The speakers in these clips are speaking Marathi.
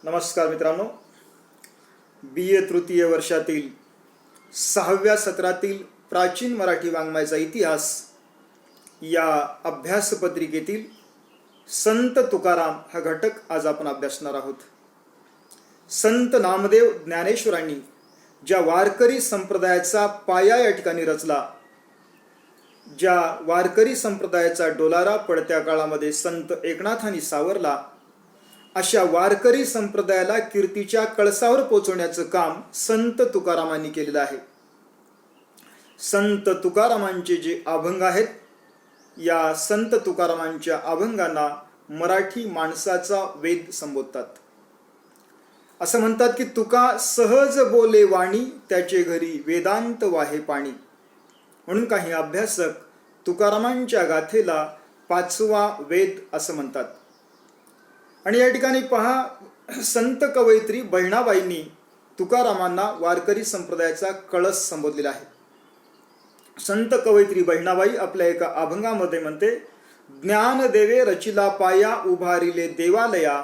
नमस्कार मित्रांनो, BA तृतीय वर्षातील 6व्या सत्रातील प्राचीन मराठी वाङ्मयाचा इतिहास या अभ्यासपत्रिकेतील संत तुकाराम हा घटक आज आपण अभ्यासणार आहोत. संत नामदेव ज्ञानेश्वरांनी ज्या वारकरी संप्रदायाचा पाया या ठिकाणी रचला, ज्या वारकरी संप्रदायाचा डोलारा पडत्या काळामध्ये संत एकनाथांनी सावरला, अशा वारकरी संप्रदायाला कीर्तीच्या कळसावर पोहोचवण्याचं काम संत तुकारामांनी केलेलं आहे. संत तुकारामांचे जे अभंग आहेत, या संत तुकारामांच्या अभंगांना मराठी माणसाचा वेद संबोधतात. असं म्हणतात की तुका सहज बोले वाणी, त्याचे घरी वेदांत वाहे पाणी. म्हणून काही अभ्यासक तुकारामांच्या गाथेला 5वा वेद असं म्हणतात. आणि या ठिकाणी पहा, संत कवयित्री बहिणाबाईंनी तुकारामांना वारकरी संप्रदायाचा कळस संबोधलेला आहे. संत कवयित्री बहिणाबाई आपल्या एका अभंगामध्ये म्हणते, ज्ञान देवे रचिला पाया, उभारिले देवालया,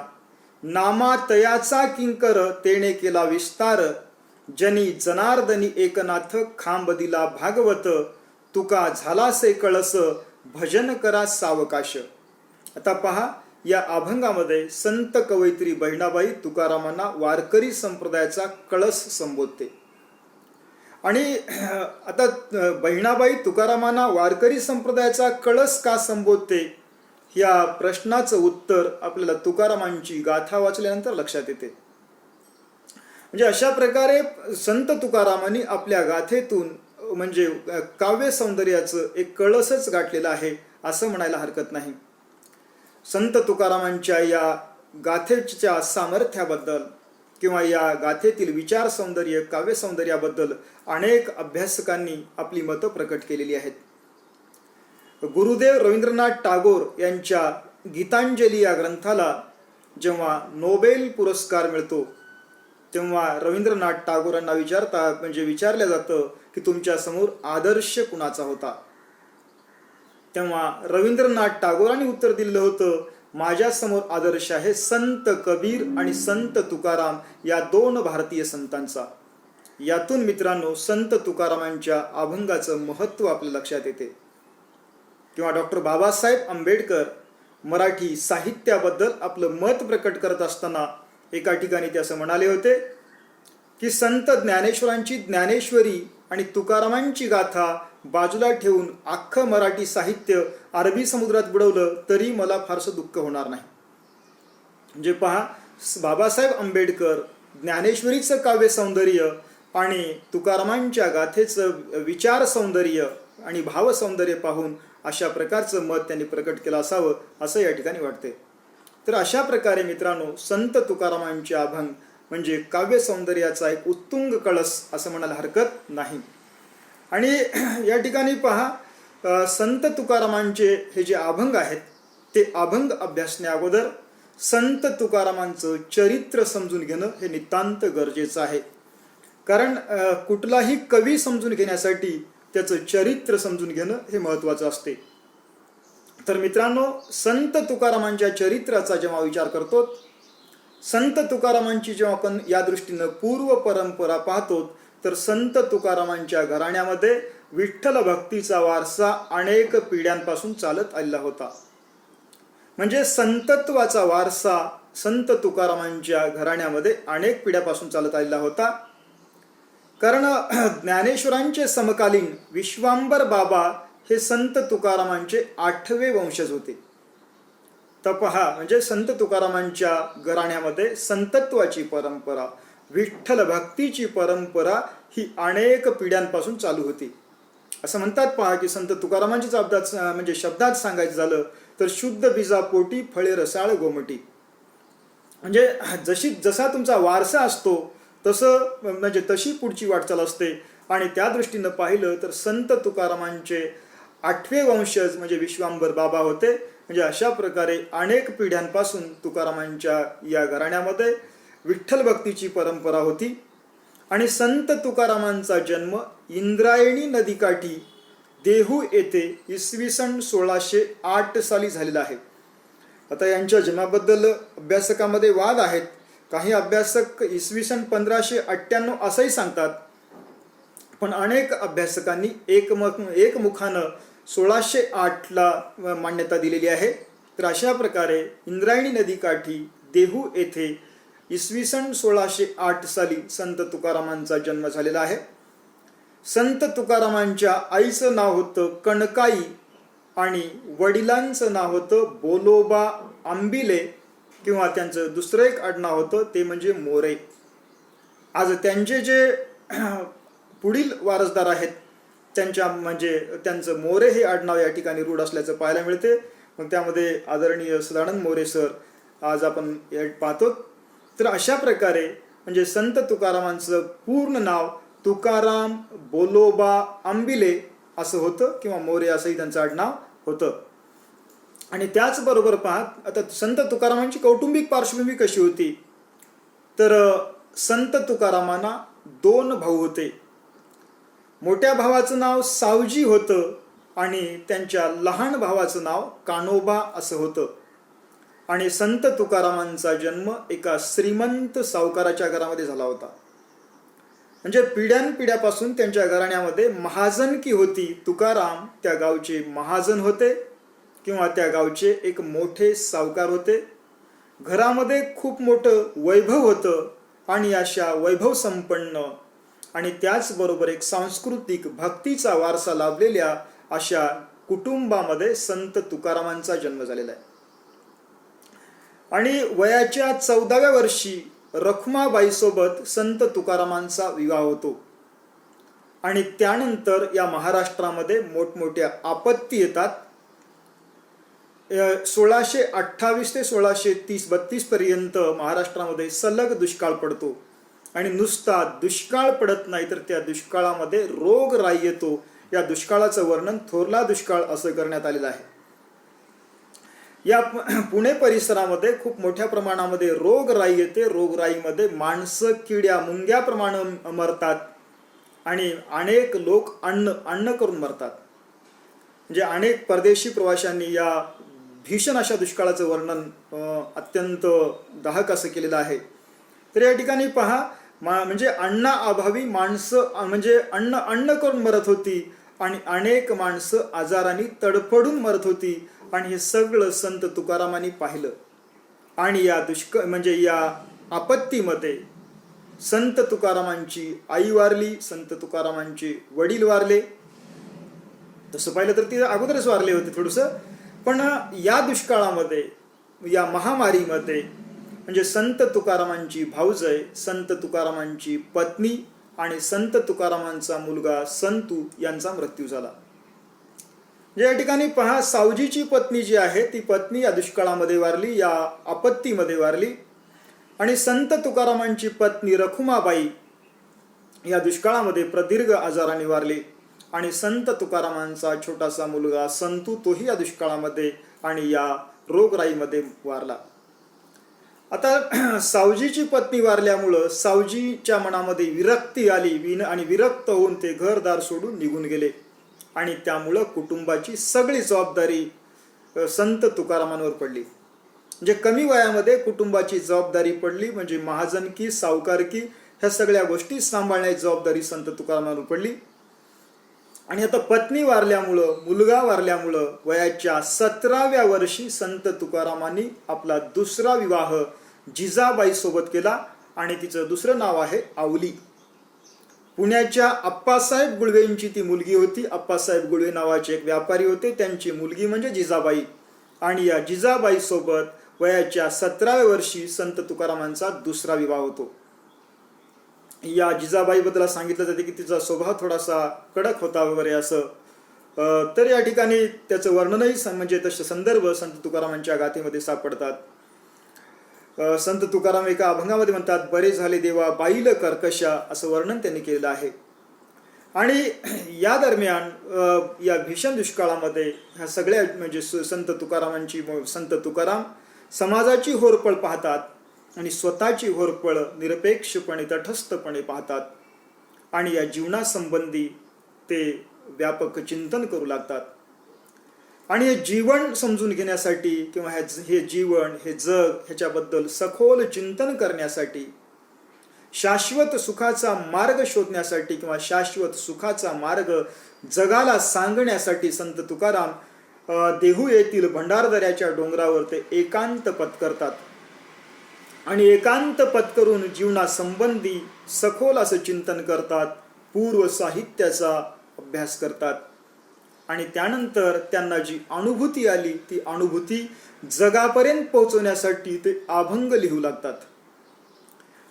नामातयाचा किंकर तेणे केला विस्तार, जनी जनार्दनी एकनाथ खांब दिला भागवत, तुका झालासे कळस भजन करा सावकाश. आता पहा, या अभंगामध्ये संत कवयित्री बहिणाबाई तुकारामांना वारकरी संप्रदायाचा कळस संबोधते. आणि आता बहिणाबाई तुकारामांना वारकरी संप्रदायाचा कळस का संबोधते, या प्रश्नाचं उत्तर आपल्याला तुकारामांची गाथा वाचल्यानंतर लक्षात येते. म्हणजे अशा प्रकारे संत तुकारामांनी आपल्या गाथेतून म्हणजे काव्य सौंदर्याचं एक कळसच गाठलेलं आहे असं म्हणायला हरकत नाही. संत तुकारामांच्या या गाथेच्या सामर्थ्याबद्दल किंवा या गाथेतील विचार सौंदर्य, काव्य सौंदर्याबद्दल अनेक अभ्यासकांनी आपली मतं प्रकट केलेली आहेत. गुरुदेव रवींद्रनाथ टागोर यांच्या गीतांजली या ग्रंथाला जेव्हा नोबेल पुरस्कार मिळतो, तेव्हा रवींद्रनाथ टागोरांना विचारलं जातं की तुमच्या समोर आदर्श कुणाचा होता. तेव्हा रवींद्रनाथ टागोरांनी उत्तर दिलं होतं, माझ्या समोर आदर्श आहे संत कबीर आणि संत तुकाराम या 2 भारतीय संतांचा. यातून मित्रांनो संत तुकारामांच्या अभंगाचं महत्त्व आपल्या लक्षात येते. किंवा डॉक्टर बाबासाहेब आंबेडकर मराठी साहित्याबद्दल आपलं मत प्रकट करत असताना एका ठिकाणी ते असं म्हणाले होते की संत ज्ञानेश्वरांची ज्ञानेश्वरी आणि तुकारामांची गाथा बाजूला ठेवून अख्खं मराठी साहित्य अरबी समुद्रात बुडवलं तरी मला फारसं दुःख होणार नाही. म्हणजे पहा, बाबासाहेब आंबेडकर ज्ञानेश्वरीचं काव्य सौंदर्य आणि तुकारामांच्या गाथेचं विचार सौंदर्य आणि भाव सौंदर्य पाहून अशा प्रकारचं मत त्यांनी प्रकट केलं असावं असं या ठिकाणी वाटते. तर अशा प्रकारे मित्रांनो संत तुकारामांचे अभंग म्हणजे काव्य सौंदर्याचा एक उत्तुंग कळस असं म्हणायला हरकत नाही. आणि या ठिकाणी पहा, संत तुकारामांचे हे जे अभंग आहेत ते अभंग अभ्यासण्या अगोदर संत तुकारामांचं चरित्र समजून घेणं हे नितांत गरजेचं आहे. कारण कुठलाही कवी समजून घेण्यासाठी त्याचं चरित्र समजून घेणं हे महत्त्वाचं असते. तर मित्रांनो, संत तुकारामांच्या चरित्राचा जेव्हा विचार करतो, संत तुकारामांची जेव्हा आपण या दृष्टीनं पूर्व परंपरा पाहतो, तर संत तुकारामांच्या घराण्यामध्ये विठ्ठल भक्तीचा वारसा अनेक पिढ्यांपासून चालत आलेला होता. म्हणजे संतत्वाचा वारसा संत तुकारामांच्या घराण्यामध्ये अनेक पिढ्यापासून चालत आलेला होता. कारण ज्ञानेश्वरांचे समकालीन विश्वांबर बाबा हे संत तुकारामांचे 8वे वंशज होते. तर पहा, म्हणजे संत तुकारामांच्या घराण्यामध्ये संतत्वाची परंपरा, विठ्ठल भक्तीची परंपरा ही अनेक पिढ्यांपासून चालू होती. असं म्हणतात पहा की संत तुकारामांच्या शब्दात सांगायचं झालं तर शुद्ध बीजा पोटी फळे रसाळ गोमटी. म्हणजे जसा तुमचा वारसा असतो तसं म्हणजे तशी पुढची वाटचाल असते. आणि त्या दृष्टीनं पाहिलं तर संत तुकारामांचे 8वे वंशज म्हणजे विश्वांबर बाबा होते. म्हणजे अशा प्रकारे अनेक पिढ्यांपासून तुकारामांच्या या घराण्यामध्ये विठ्ठल भक्तीची परंपरा होती. आणि संत तुकारामांचा जन्म इंद्रायणी नदीकाठी देहू येथे इसवी सन 1608 साली झालेला आहे. आता यांच्या जन्माबद्दल अभ्यासकामध्ये वाद आहेत, काही अभ्यासक इसवी सन 1598 असंही सांगतात, पण अनेक अभ्यासकांनी एकमुखानं 1608ला मान्यता दिलेली आहे. तर अशा प्रकारे इंद्रायणी नदीकाठी देहू येथे इसवी सन 1608 साली संत तुकारामांचा जन्म झालेला आहे. संत तुकारामांच्या आईचं नाव होतं कणकाई आणि वडिलांचं नाव होतं बोलोबा आंबिले, किंवा त्यांचं दुसरं एक आडनाव होतं ते म्हणजे मोरे. आज त्यांचे जे पुढील वारसदार आहेत त्यांचं मोरे हे आडनाव या ठिकाणी रूढ असल्याचं पाहायला मिळते. मग त्यामध्ये आदरणीय सदानंद मोरे सर आज आपण पाहतो. तर अशा प्रकारे संत तुकारामांचं पूर्ण नाव तुकाराम बोलोबा आंबिले असं होतं, किंवा मोरे असंही त्यांचं आडनाव होतं. आणि त्याचबरोबर पाहत आता संत तुकारामांची कौटुंबिक पार्श्वभूमी कशी होती, तर संत तुकारामांना 2 भाऊ होते. मोठ्या भावाचं नाव सावजी होतं आणि त्यांच्या लहान भावाचं नाव कानोबा असं होतं. आणि संत तुकारामांचा जन्म एका श्रीमंत सावकाराच्या घरामध्ये झाला होता. पिढ्यानपिढ्यापासून त्यांच्या घराण्यामध्ये महाजनकी होती. तुकाराम त्या गावचे महाजन होते, किंवा त्या गावचे एक मोठे सावकार होते. घरामध्ये खूप मोठं वैभव होतं आणि अशा वैभव संपन्न आणि त्याचबरोबर एक सांस्कृतिक भक्तीचा वारसा लाभलेल्या अशा कुटुंबामध्ये संत तुकारामांचा जन्म झालेला आहे. आणि वयाच्या 14व्या वर्षी रखुमाबाईसोबत संत तुकारामांचा विवाह होतो. आणि त्यानंतर या महाराष्ट्रामध्ये मोठमोठ्या आपत्ती येतात. 1628 ते 1632 पर्यंत महाराष्ट्रामध्ये सलग दुष्काळ पडतो. आणि नुसता दुष्काळ पडत नाही, तर त्या दुष्काळामध्ये रोगराई येतो. या दुष्काळाचं वर्णन थोरला दुष्काळ असं करण्यात आलेलं आहे. या पुणे परिसरामध्ये खूप मोठ्या प्रमाणामध्ये रोगराई येते. रोगराईमध्ये माणसं किड्या मुंग्याप्रमाणे मरतात आणि अनेक लोक अन्न करून मरतात. अनेक परदेशी प्रवाशांनी या भीषण अशा दुष्काळाचं वर्णन अत्यंत दाहक असं केलेलं आहे. तर या ठिकाणी पहा, अन्नाअभावी माणसं अन्न करून मरत होती आणि अनेक माणसं आजाराने तडफडून मरत होती. आणि हे सगळं संत तुकारामांनी पाहिलं. आणि या आपत्तीमध्ये संत तुकारामांची आई वारली, संत तुकारामांचे वडील वारले. तसं पाहिलं तर ते अगोदरच वारले होते थोडंसं. पण या दुष्काळामध्ये, या महामारीमध्ये संत तुकारामांची भाऊजय, संत तुकारामांची पत्नी आणि संत तुकारामांचा मुलगा संतू यांचा मृत्यू झाला. या ठिकाणी पहा, सावजीची पत्नी जी आहे ती पत्नी या दुष्काळामध्ये वारली, या आपत्तीमध्ये वारली. आणि संत तुकारामांची पत्नी रखुमाबाई या दुष्काळामध्ये प्रदीर्घ आजाराने वारली. आणि संत तुकारामांचा छोटासा मुलगा संतू तोही या दुष्काळामध्ये आणि या रोगराईमध्ये वारला. आता सावजीची पत्नी वारल्यामुळं सावजीच्या मनामध्ये विरक्ती आली आणि विरक्त होऊन ते घरदार सोडून निघून गेले. आणि त्यामुळं कुटुंबाची सगळी जबाबदारी संत तुकारामांवर पडली. कमी वयामध्ये कुटुंबाची जबाबदारी पडली. महाजनकी, सावकारकी ह्या सगळ्या गोष्टी सांभाळण्याची जबाबदारी संत तुकारामांवर पडली. आणि आता पत्नी वारल्यामुळं, मुलगा वारल्यामुळं वयाच्या 17व्या वर्षी संत तुकारामांनी आपला दुसरा विवाह जिजाबाई सोबत केला. आणि तिचं दुसरं नाव आहे आवली. पुण्याच्या अप्पासाहेब गुळवेंची ती मुलगी होती. अप्पासाहेब गुळवे नावाचे एक व्यापारी होते, त्यांची मुलगी म्हणजे जिजाबाई. आणि या जिजाबाई सोबत वयाच्या 17व्या वर्षी संत तुकारामांचा दुसरा विवाह होतो. या जिजाबाईबद्दल सांगितलं जाते की तिचा स्वभाव थोडासा कडक होता वगैरे असं. तर या ठिकाणी त्याचं वर्णनही तसे संदर्भ संत तुकारामांच्या गाथेमध्ये सापडतात. संत तुकाराम एका अभंगामध्ये म्हणतात, बरे झाले देवा बाईल कर्कशा, असं वर्णन त्यांनी केलेलं आहे. आणि या दरम्यान या भीषण दुष्काळामध्ये ह्या सगळ्या संत तुकाराम समाजाची होरपळ पाहतात आणि स्वतःची होरपळ निरपेक्षपणे, तटस्थपणे पाहतात. आणि या जीवनासंबंधी ते व्यापक चिंतन करू लागतात. आणि हे जीवन समजून घेण्यासाठी किंवा हे जीवन, हे जग, ह्याच्याबद्दल सखोल चिंतन करण्यासाठी, शाश्वत सुखाचा मार्ग शोधण्यासाठी किंवा शाश्वत सुखाचा मार्ग जगाला सांगण्यासाठी संत तुकाराम देहू येथील भंडारदऱ्याच्या डोंगरावर ते एकांत पत्करतात. आणि एकांत पत्करून जीवनासंबंधी सखोल असं चिंतन करतात, पूर्व साहित्याचा अभ्यास करतात. आणि त्यानंतर त्यांना जी अनुभूती आली ती अनुभूती जगापर्यंत पोहोचवण्यासाठी ते अभंग लिहू लागतात.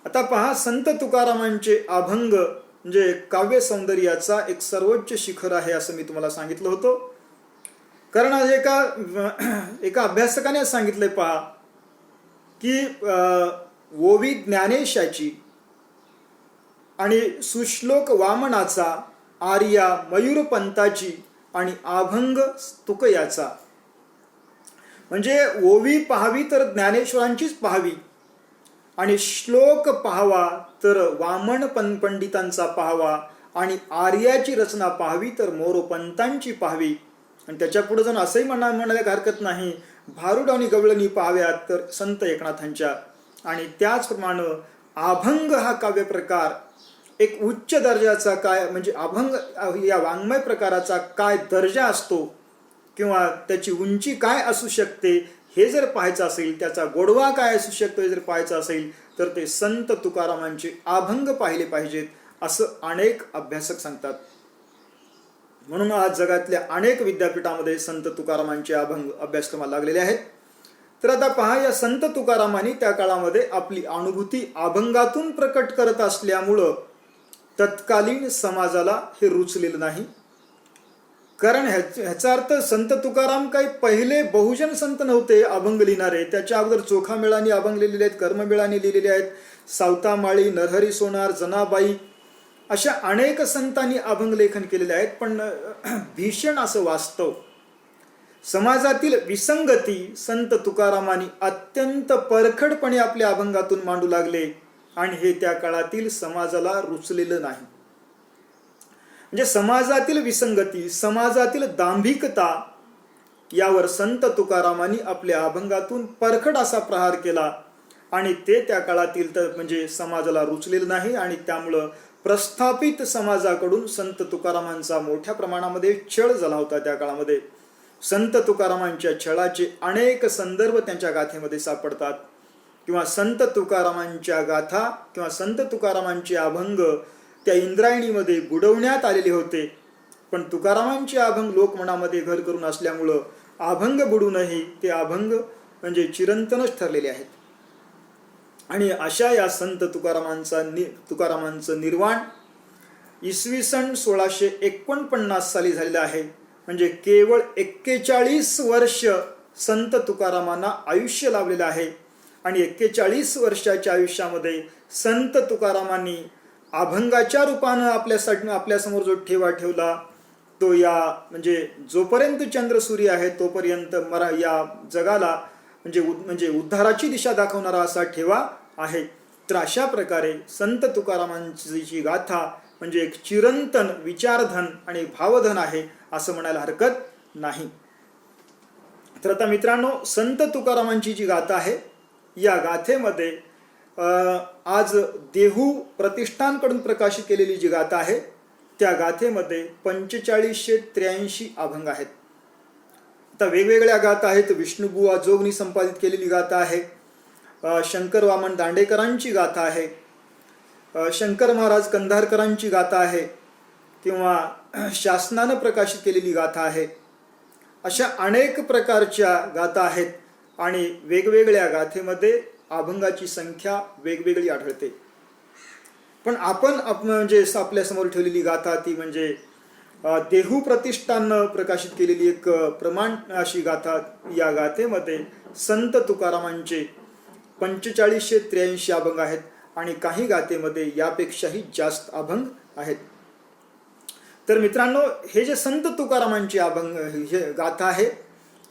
आता पहा, संत तुकारामांचे अभंग म्हणजे काव्य सौंदर्याचा एक सर्वोच्च शिखर आहे असं मी तुम्हाला सांगितलं होतं. कारण आज एका अभ्यासकाने सांगितलंय पहा की ओवी ज्ञानेशाची आणि सुश्लोक वामनाचा, आर्या मयूरपंताची आणि अभंग तुकयाचा. म्हणजे ओवी पाहावी तर ज्ञानेश्वरांचीच पाहावी, आणि श्लोक पाहावा तर वामन पंडितांचा पाहावा, आणि आर्याची रचना पाहावी तर मोरोपंतांची पाहावी. आणि त्याच्या पुढे जाऊन असंही म्हणायला हरकत नाही, भारुड आणि गवळणी पाहाव्यात तर संत एकनाथांच्या. आणि त्याचप्रमाणे अभंग हा काव्य प्रकार एक उच्च दर्जाचा काय म्हणजे अभंग या वाङ्मय प्रकाराचा काय दर्जा असतो किंवा त्याची उंची काय असू शकते हे जर पाहायचं असेल, त्याचा गोडवा काय असू शकतो हे जर पाहायचं असेल तर ते संत तुकारामांचे अभंग पाहिले पाहिजेत असं अनेक अभ्यासक सांगतात. म्हणून आज जगातल्या अनेक विद्यापीठामध्ये संत तुकारामांचे अभंग अभ्यासक्रमाला लागलेले आहेत. तर आता पहा, या संत तुकारामांनी त्या काळामध्ये आपली अनुभूती अभंगातून प्रकट करत असल्यामुळं तत्कालीन समाजाला हे रुचलेलं नाही. कारण ह्याचा अर्थ संत तुकाराम काही पहिले बहुजन संत नव्हते अभंग लिहिणारे. त्याच्या अगोदर चोखामेळांनी अभंग लिहिलेले आहेत, कर्ममेळांनी लिहिलेले आहेत, सावतामाळी, नरहरी सोनार, जनाबाई अशा अनेक संतांनी अभंग लेखन केलेले आहेत. पण भीषण असं वास्तव, समाजातील विसंगती संत तुकारामांनी अत्यंत परखडपणे आपल्या अभंगातून मांडू लागले आणि हे त्या काळातील समाजाला रुचलेलं नाही. म्हणजे समाजातील विसंगती, समाजातील दांभिकता यावर संत तुकारामांनी आपल्या अभंगातून परखड असा प्रहार केला आणि ते त्या काळातील म्हणजे समाजाला रुचलेलं नाही. आणि त्यामुळं प्रस्थापित समाजाकडून संत तुकारामांचा मोठ्या प्रमाणामध्ये छळ झाला होता. त्या काळामध्ये संत तुकारामांच्या छळाचे अनेक संदर्भ त्यांच्या गाथेमध्ये सापडतात. किंवा संत तुकारामांच्या गाथा किंवा संत तुकारामांचे अभंग त्या इंद्रायणीमध्ये बुडवण्यात आलेले होते. पण तुकारामांचे अभंग लोकमनामध्ये घर करून असल्यामुळं अभंग बुडूनही ते अभंग म्हणजे चिरंतनच ठरलेले आहेत. आणि अशा या संत तुकारामांचं निर्वाण इसवी सन 1649 साली झालेलं आहे. म्हणजे केवळ 41 वर्ष संत तुकारामांना आयुष्य लाभलेलं आहे. आणि 41 वर्षाच्या आयुष्यामध्ये संत तुकारामांनी अभंगाच्या रूपानं आपल्यासमोर जो ठेवा ठेवला तो या म्हणजे जोपर्यंत चंद्र सूर्य आहे तोपर्यंत या जगाला म्हणजे उद्धाराची दिशा दाखवणारा असा ठेवा आहे. तर अशा प्रकारे संत तुकारामांची जी गाथा म्हणजे एक चिरंतन विचारधन आणि भावधन आहे असं म्हणायला हरकत नाही. तर आता मित्रांनो, संत तुकारामांची जी गाथा आहे या गाथेमध्ये आज देहू प्रतिष्ठानकडून प्रकाशित केलेली जी गाथा आहे त्या गाथेमध्ये 4583 अभंग आहेत. आता वेगवेगळ्या गाथा आहेत. विष्णुबुवा जोगनी संपादित केलेली गाथा आहे, शंकर वामन दांडेकरांची गाथा आहे, शंकर महाराज कंधारकरांची गाथा आहे, किंवा शासनानं प्रकाशित केलेली गाथा आहे. अशा अनेक प्रकारच्या गाथा आहेत आणि वेगवेगळ्या गाथेमध्ये अभंगाची संख्या वेगवेगळी आढळते. पण आपण म्हणजे आपल्यासमोर ठेवलेली गाथा ती म्हणजे देहू प्रतिष्ठाननं प्रकाशित केलेली एक प्रमाण अशी गाथा. या गाथेमध्ये संत तुकारामांचे 4583 अभंग आहेत आणि काही गाथेमध्ये यापेक्षाही जास्त अभंग आहेत. तर मित्रांनो, हे जे संत तुकारामांची अभंग हे गाथा आहे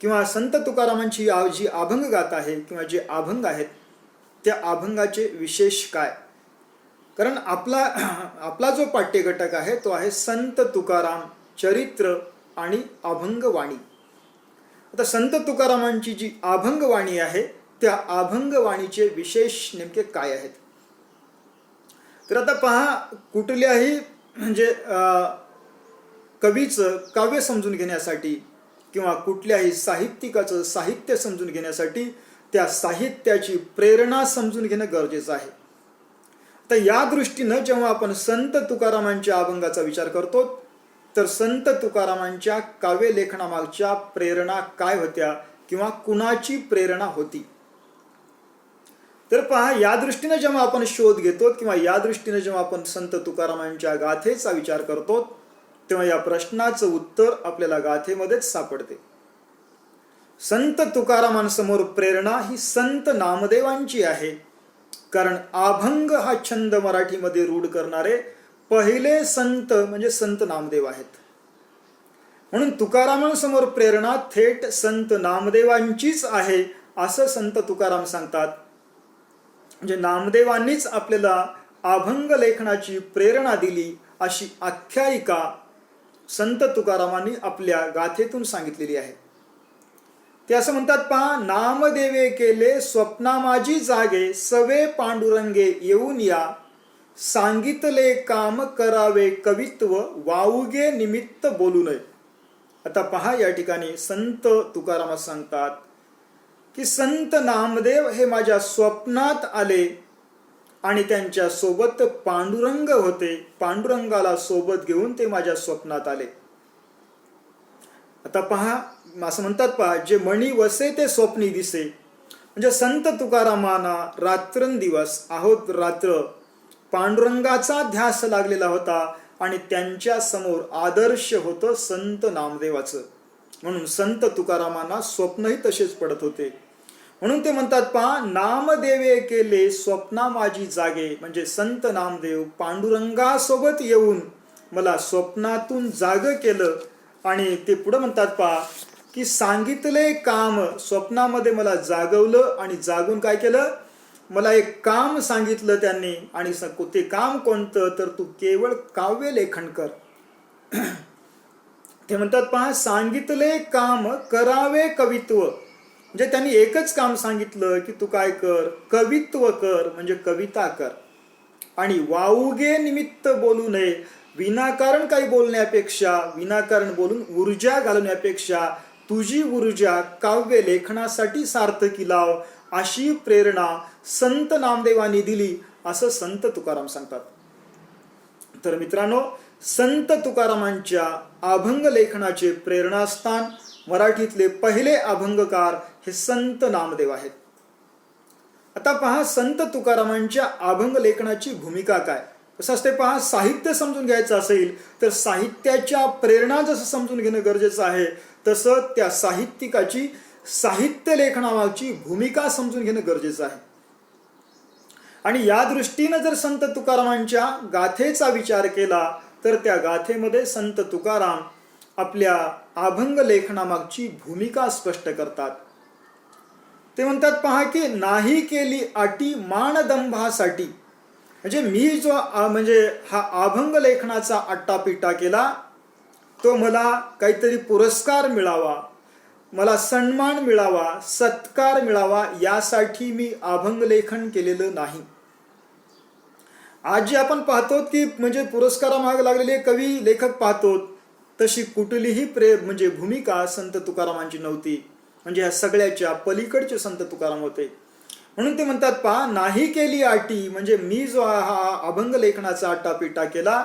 किंवा संत तुकारामांची जी अभंग गाथा आहे किंवा जे अभंग आहेत त्या अभंगाचे विशेष काय? कारण आपला जो पाठ्यघटक आहे तो आहे संत तुकाराम चरित्र आणि अभंगवाणी. आता संत तुकारामांची जी अभंगवाणी आहे त्या अभंगवाणीचे विशेष नेमके काय आहेत? तर आता पहा, कुठल्याही म्हणजे कवीचं काव्य समजून घेण्यासाठी किंवा कुठल्याही साहित्यिकाचं साहित्य समजून घेण्यासाठी त्या साहित्याची प्रेरणा समजून घेणं गरजेचं आहे. तर या दृष्टीनं जेव्हा आपण संत तुकारामांच्या अभंगाचा विचार करतो तर संत तुकारामांच्या काव्य लेखनामागच्या प्रेरणा काय होत्या किंवा कुणाची प्रेरणा होती? तर पहा, या दृष्टीने जेव्हा आपण शोध घेतो किंवा या दृष्टीने जेव्हा आपण संत तुकारामांच्या गाथेचा विचार करतो तेव्हा या प्रश्नाचं उत्तर आपल्याला गाथेमध्येच सापडते. संत तुकारामांसमोर प्रेरणा ही संत नामदेवांची आहे, कारण अभंग हा छंद मराठीमध्ये रूढ करणारे पहिले संत म्हणजे संत नामदेव आहेत. म्हणून तुकारामांसमोर प्रेरणा थेट संत नामदेवांचीच आहे असं संत तुकाराम सांगतात. म्हणजे नामदेवांनीच आपल्याला अभंग लेखनाची प्रेरणा दिली अशी आख्यायिका संत तुकारामांनी आपल्या गाथेतून सांगितलेली आहे. ते असं म्हणतात, पहा, नामदेवे केले स्वप्ना माझी जागे, सवे पांडुरंगे येऊन या, सांगितले काम करावे कवित्व, वाऊगे निमित्त बोलू नये. आता पहा, या ठिकाणी संत तुकाराम सांगतात की संत नामदेव हे माझ्या स्वप्नात आले आणि त्यांच्या सोबत पांडुरंग होते, पांडुरंगाला सोबत घेऊन ते माझ्या स्वप्नात आले. आता पहा, असं म्हणतात, पहा, जे मणी वसे ते स्वप्नी दिसे. म्हणजे संत तुकारामांना रात्रंदिवस आहोत रात्र पांडुरंगाचा ध्यास लागलेला होता आणि त्यांच्या समोर आदर्श होतं संत नामदेवाचं. म्हणून संत तुकारामांना स्वप्नही तसेच पडत होते. म्हणून ते म्हणतात, पहा, नामदेवे केले स्वप्ना माझी जागे. म्हणजे संत नामदेव पांडुरंगासोबत येऊन मला स्वप्नातून जाग केलं. आणि ते पुढे म्हणतात, पहा, की सांगितले काम, स्वप्नामध्ये मला जागवलं आणि जागून काय केलं, मला एक काम सांगितलं त्यांनी. आणि ते काम कोणतं, तर तू केवळ काव्य लेखन कर. ते म्हणतात, पहा, सांगितले काम करावे कवित्व. म्हणजे त्यांनी एकच काम सांगितलं की तू काय कर, कवित्व कर, म्हणजे कविता कर. आणि वाऊगे निमित्त बोलू नये, विनाकारण काही बोलण्यापेक्षा, विनाकारण बोलून ऊर्जा घालवण्यापेक्षा तुझी ऊर्जा काव्य लेखनासाठी सार्थकी लाव, अशी प्रेरणा संत नामदेवांनी दिली असं संत तुकाराम सांगतात. तर मित्रांनो, संत तुकारामांच्या अभंग लेखनाचे प्रेरणास्थान मराठीतले पहिले अभंगकार हे संत नामदेव आहेत. आता पहा, संत तुकारामांच्या अभंग लेखनाची भूमिका काय? कसं असते पहा, साहित्य समजून घ्यायचं असेल तर साहित्याच्या प्रेरणा जसं समजून घेणं गरजेचं आहे तसं त्या साहित्यिकाची साहित्य लेखनामागची भूमिका समजून घेणं गरजेचं आहे. आणि या दृष्टीनं जर संत तुकारामांच्या गाथेचा विचार केला तर त्या गाथेमध्ये संत तुकाराम आपल्या अभंग लेखनामागची भूमिका स्पष्ट करतात. ते म्हणतात, पहा, की नाही केली अटी मानदंभासाठी. म्हणजे मी जो म्हणजे हा अभंग लेखनाचा अट्टापिट्टा केला तो मला काहीतरी पुरस्कार मिळावा, मला सन्मान मिळावा, सत्कार मिळावा, यासाठी मी अभंग लेखन केलेलं नाही. आज जे आपण पाहतो की म्हणजे पुरस्कारामागे लागलेले कवी लेखक पाहतो तशी कुठलीही म्हणजे भूमिका संत तुकारामांची नव्हती. म्हणजे ह्या सगळ्याच्या पलीकडचे संत तुकाराम होते. म्हणून ते म्हणतात, पहा, नाही केली अटी. म्हणजे मी जो हा अभंग लेखनाचा अट्टापिट्टा केला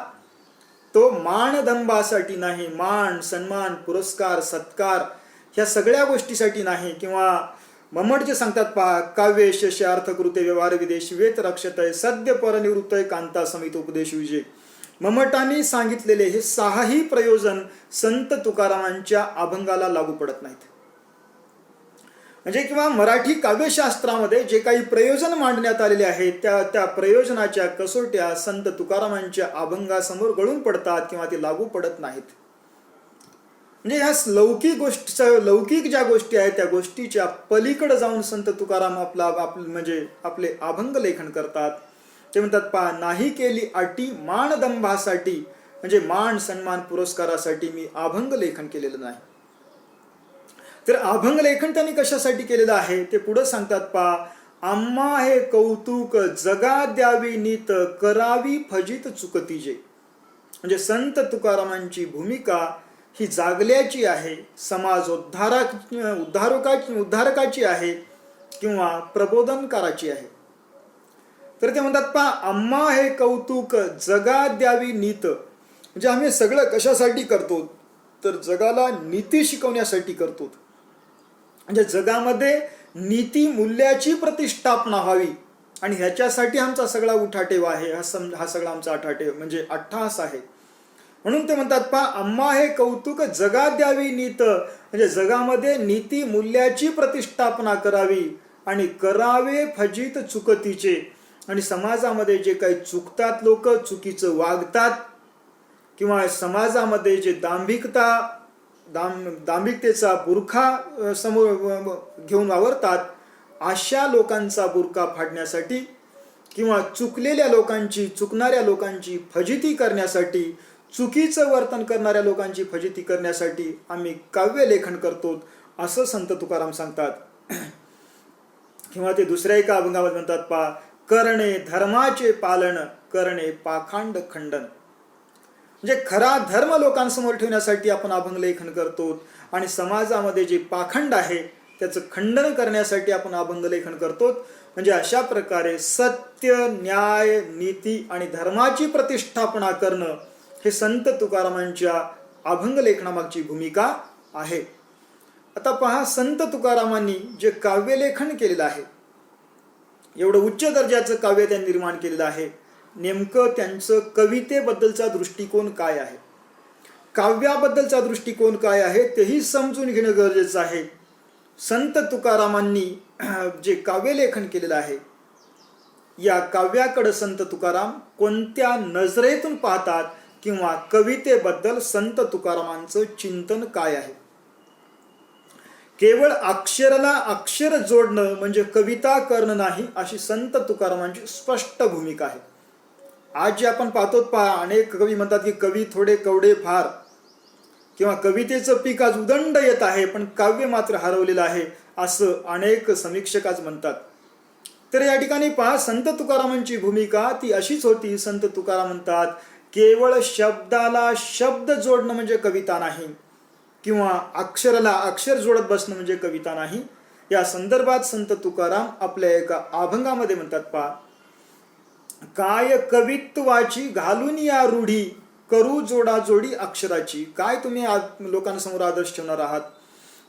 तो मानदंबासाठी नाही, मान सन्मान पुरस्कार सत्कार ह्या सगळ्या गोष्टीसाठी नाही. किंवा मम्मटचे सांगतात, पहा, काव्य शस्य अर्थकृते व्यवहार विदेश वेत रक्षतय सद्य परनिवृत्तय कांता समित उपदेश विजय. मम्मटांनी सांगितलेले हे सहाही प्रयोजन संत तुकारामांच्या अभंगाला लागू पडत नाहीत. म्हणजे किंवा मराठी काव्यशास्त्रामध्ये जे काही प्रयोजन मांडण्यात आलेले आहेत त्या प्रयोजनाच्या कसोट्या संत तुकारामांच्या अभंगासमोर गळून पडतात किंवा ते लागू पडत नाहीत. म्हणजे ह्या लौकिक ज्या गोष्टी आहेत त्या गोष्टीच्या पलीकडे जाऊन संत तुकाराम म्हणजे आपले अभंग लेखन करतात. ते म्हणतात, पहा, नाही केली अटी मानदंभासाठी. म्हणजे मान सन्मान पुरस्कारासाठी मी अभंग लेखन केलेलं नाही. तर अभंग लेखन त्यांनी कशासाठी केलेलं आहे ते पुढे सांगतात पहा. आम्हा हे कौतुक जगा द्यावी नीत, करावी फजित चुकतीजे. म्हणजे संत तुकारामांची भूमिका ही जागल्याची आहे, समाज उद्धारकाची आहे किंवा प्रबोधनकाराची आहे. तर ते म्हणतात पहा, आम्हा हे कौतुक जगा द्यावी नीत. म्हणजे आम्ही सगळं कशासाठी करतो तर जगाला नीती शिकवण्यासाठी करतो. म्हणजे जगामध्ये नीती मूल्याची प्रतिष्ठापना व्हावी आणि ह्याच्यासाठी आमचा सगळा उठाठेव आहे. हा सगळा आमचा म्हणजे अट्टहास आहे. म्हणून ते म्हणतात पहा, आम्हा हे कौतुक जगा द्यावी नीत. म्हणजे जगामध्ये नीती मूल्याची प्रतिष्ठापना करावी आणि करावे फजित चुकतीचे. आणि समाजामध्ये जे काही चुकतात, लोक चुकीचं वागतात किंवा समाजामध्ये जे दांभिकतेचा बुरखा समोर घेऊन वावरतात, अशा लोकांचा बुरखा फाडण्यासाठी किंवा चुकणाऱ्या लोकांची फजिती करण्यासाठी, चुकीचं वर्तन करणाऱ्या लोकांची फजिती करण्यासाठी आम्ही काव्य लेखन करतो, असं संत तुकाराम सांगतात. किंवा ते दुसऱ्या एका अभंगामध्ये म्हणतात पहा, करणे धर्माचे पालन, करणे पाखांड खंडन. म्हणजे खरा धर्म लोकांसमोर ठेवण्यासाठी आपण अभंग लेखन करतो आणि समाजामध्ये जे पाखंड आहे त्याचं खंडन करण्यासाठी आपण अभंग लेखन करतो. म्हणजे अशा प्रकारे सत्य, न्याय, नीती आणि धर्माची प्रतिष्ठापना करणं हे संत तुकारामांच्या अभंग लेखनामागची भूमिका आहे. आता पहा, संत तुकारामांनी जे काव्यलेखन केलेलं आहे, एवढं उच्च दर्जाचं काव्य त्यांनी निर्माण केलेलं आहे, नेमकं त्यांचं कवितेबद्दलचा दृष्टिकोन काय आहे, काव्याबद्दलचा दृष्टिकोन काय आहे तेही समजून घेणं गरजेचं आहे. संत तुकारामांनी जे काव्यलेखन केलेलं आहे, या काव्याकडे संत तुकाराम कोणत्या नजरेतून पाहतात किंवा कवितेबद्दल संत तुकारामांचं चिंतन काय आहे. केवळ अक्षराला अक्षर जोडणं म्हणजे कविता करणं नाही, अशी संत तुकारामांची स्पष्ट भूमिका आहे. आज जे आपण पाहतो पहा, अनेक कवी म्हणतात की कवी थोडे कवडे फार, किंवा कवितेचं पीक आज उदंड येत आहे पण काव्य मात्र हरवलेलं आहे, असं अनेक समीक्षक आज म्हणतात. तर या ठिकाणी पहा, संत तुकारामांची भूमिका ती अशीच होती. संत तुकाराम म्हणतात, केवळ शब्दाला शब्द जोडणं म्हणजे कविता नाही, किंवा अक्षराला अक्षर जोडत बसणं म्हणजे कविता नाही. या संदर्भात संत तुकाराम आपल्या एका अभंगामध्ये म्हणतात पहा, काय कवित्वाची घालून या रूढी, करू जोडाजोडी अक्षराची. काय तुम्ही लोकांसमोर आदर्श ठेवणार आहात?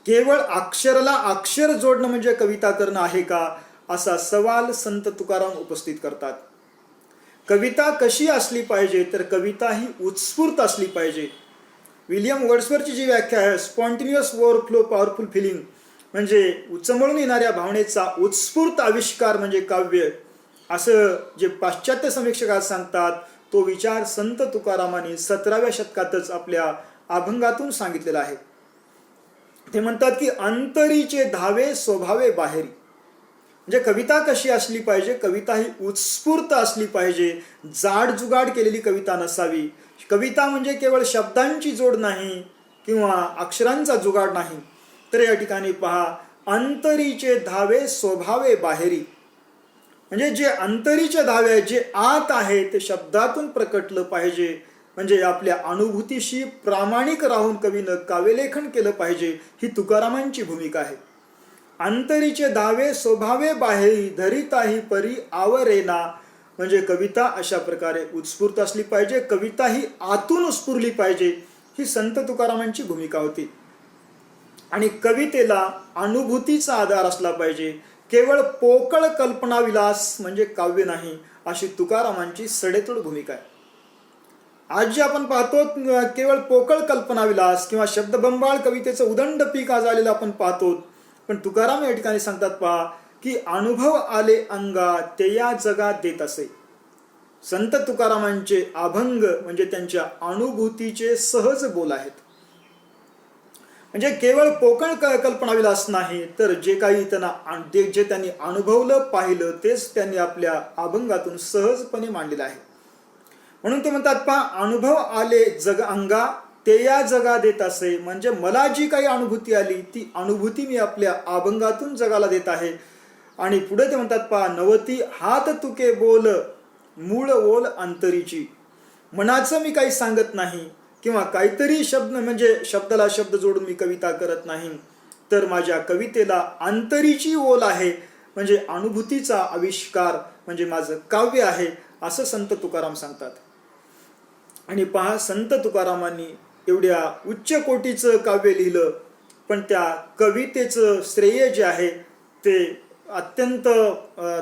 केवळ अक्षराला अक्षर जोडणं म्हणजे कविता करणं आहे का, असा सवाल संत तुकाराम उपस्थित करतात. कविता कशी असली पाहिजे तर कविता ही उत्स्फूर्त असली पाहिजे. विलियम वर्ड्सवर्थची जी व्याख्या आहे, स्पॉन्टिन्युअस ओव्हरफ्लो पॉवरफुल फिलिंग, म्हणजे उचमळून येणाऱ्या भावनेचा उत्स्फूर्त आविष्कार म्हणजे काव्य, असं जे पाश्चात्य समीक्षक आज सांगतात, तो विचार संत तुकारामांनी 17व्या शतकातच आपल्या अभंगातून सांगितलेला आहे. ते म्हणतात की अंतरीचे धावे स्वभावे बाहेरी. म्हणजे कविता कशी असली पाहिजे, कविता ही उत्स्फूर्त असली पाहिजे, जाडजुगाड केलेली कविता नसावी. कविता म्हणजे केवळ शब्दांची जोड नाही किंवा अक्षरांचा जुगाड नाही. तर या ठिकाणी पहा, अंतरीचे धावे स्वभावे बाहेरी. म्हणजे जे अंतरीचे धावे आहे, जे आत आहे ते शब्दातून प्रकटलं पाहिजे. म्हणजे आपल्या अनुभूतीशी प्रामाणिक राहून कवीनं काव्यलेखन केलं पाहिजे, ही तुकारामांची भूमिका आहे. अंतरीचे धावे स्वभावे बाहेरी, धरिताही परी आवरेना. म्हणजे कविता अशा प्रकारे उत्स्फूर्त असली पाहिजे, कविता ही आतून स्फुरली पाहिजे, ही संत तुकारामांची भूमिका होती. आणि कवितेला अनुभूतीचा आधार असला पाहिजे, केवळ पोकळ कल्पनाविलास म्हणजे काव्य नाही, अशी तुकारामांची सडेतोड भूमिका आहे. आज जे आपण पाहतो केवळ पोकळ कल्पनाविलास किंवा शब्दबंबाळ कवितेचं उदंड पीक आज आलेलं आपण पाहतो. पण तुकाराम या ठिकाणी सांगतात पहा की अनुभव आले अंगा ते या जगात देत असे. संत तुकारामांचे अभंग म्हणजे त्यांच्या अनुभूतीचे सहज बोल आहेत. म्हणजे केवळ पोकळ कल्पनाविलास नाही, तर जे काही जे त्यांनी अनुभवलं, पाहिलं, तेच त्यांनी आपल्या अभंगातून सहजपणे मांडलेलं आहे. म्हणून ते म्हणतात पहा, अनुभव आले जग अंगा ते या जगा देत असे. म्हणजे मला जी काही अनुभूती आली ती अनुभूती मी आपल्या अभंगातून जगाला देत आहे. आणि पुढे ते म्हणतात पहा, नवती हात तुके बोल मूळ ओल अंतरीची. मनाचं मी काही सांगत नाही किंवा काहीतरी शब्द म्हणजे शब्दाला शब्द जोडून मी कविता करत नाही, तर माझ्या कवितेला अंतरीची ओल आहे, म्हणजे अनुभूतीचा आविष्कार म्हणजे माझं काव्य आहे, असं संत तुकाराम सांगतात. आणि पहा, संत तुकारामांनी एवढ्या उच्च कोटीचं काव्य लिहिलं, पण त्या कवितेचं श्रेय जे आहे ते अत्यंत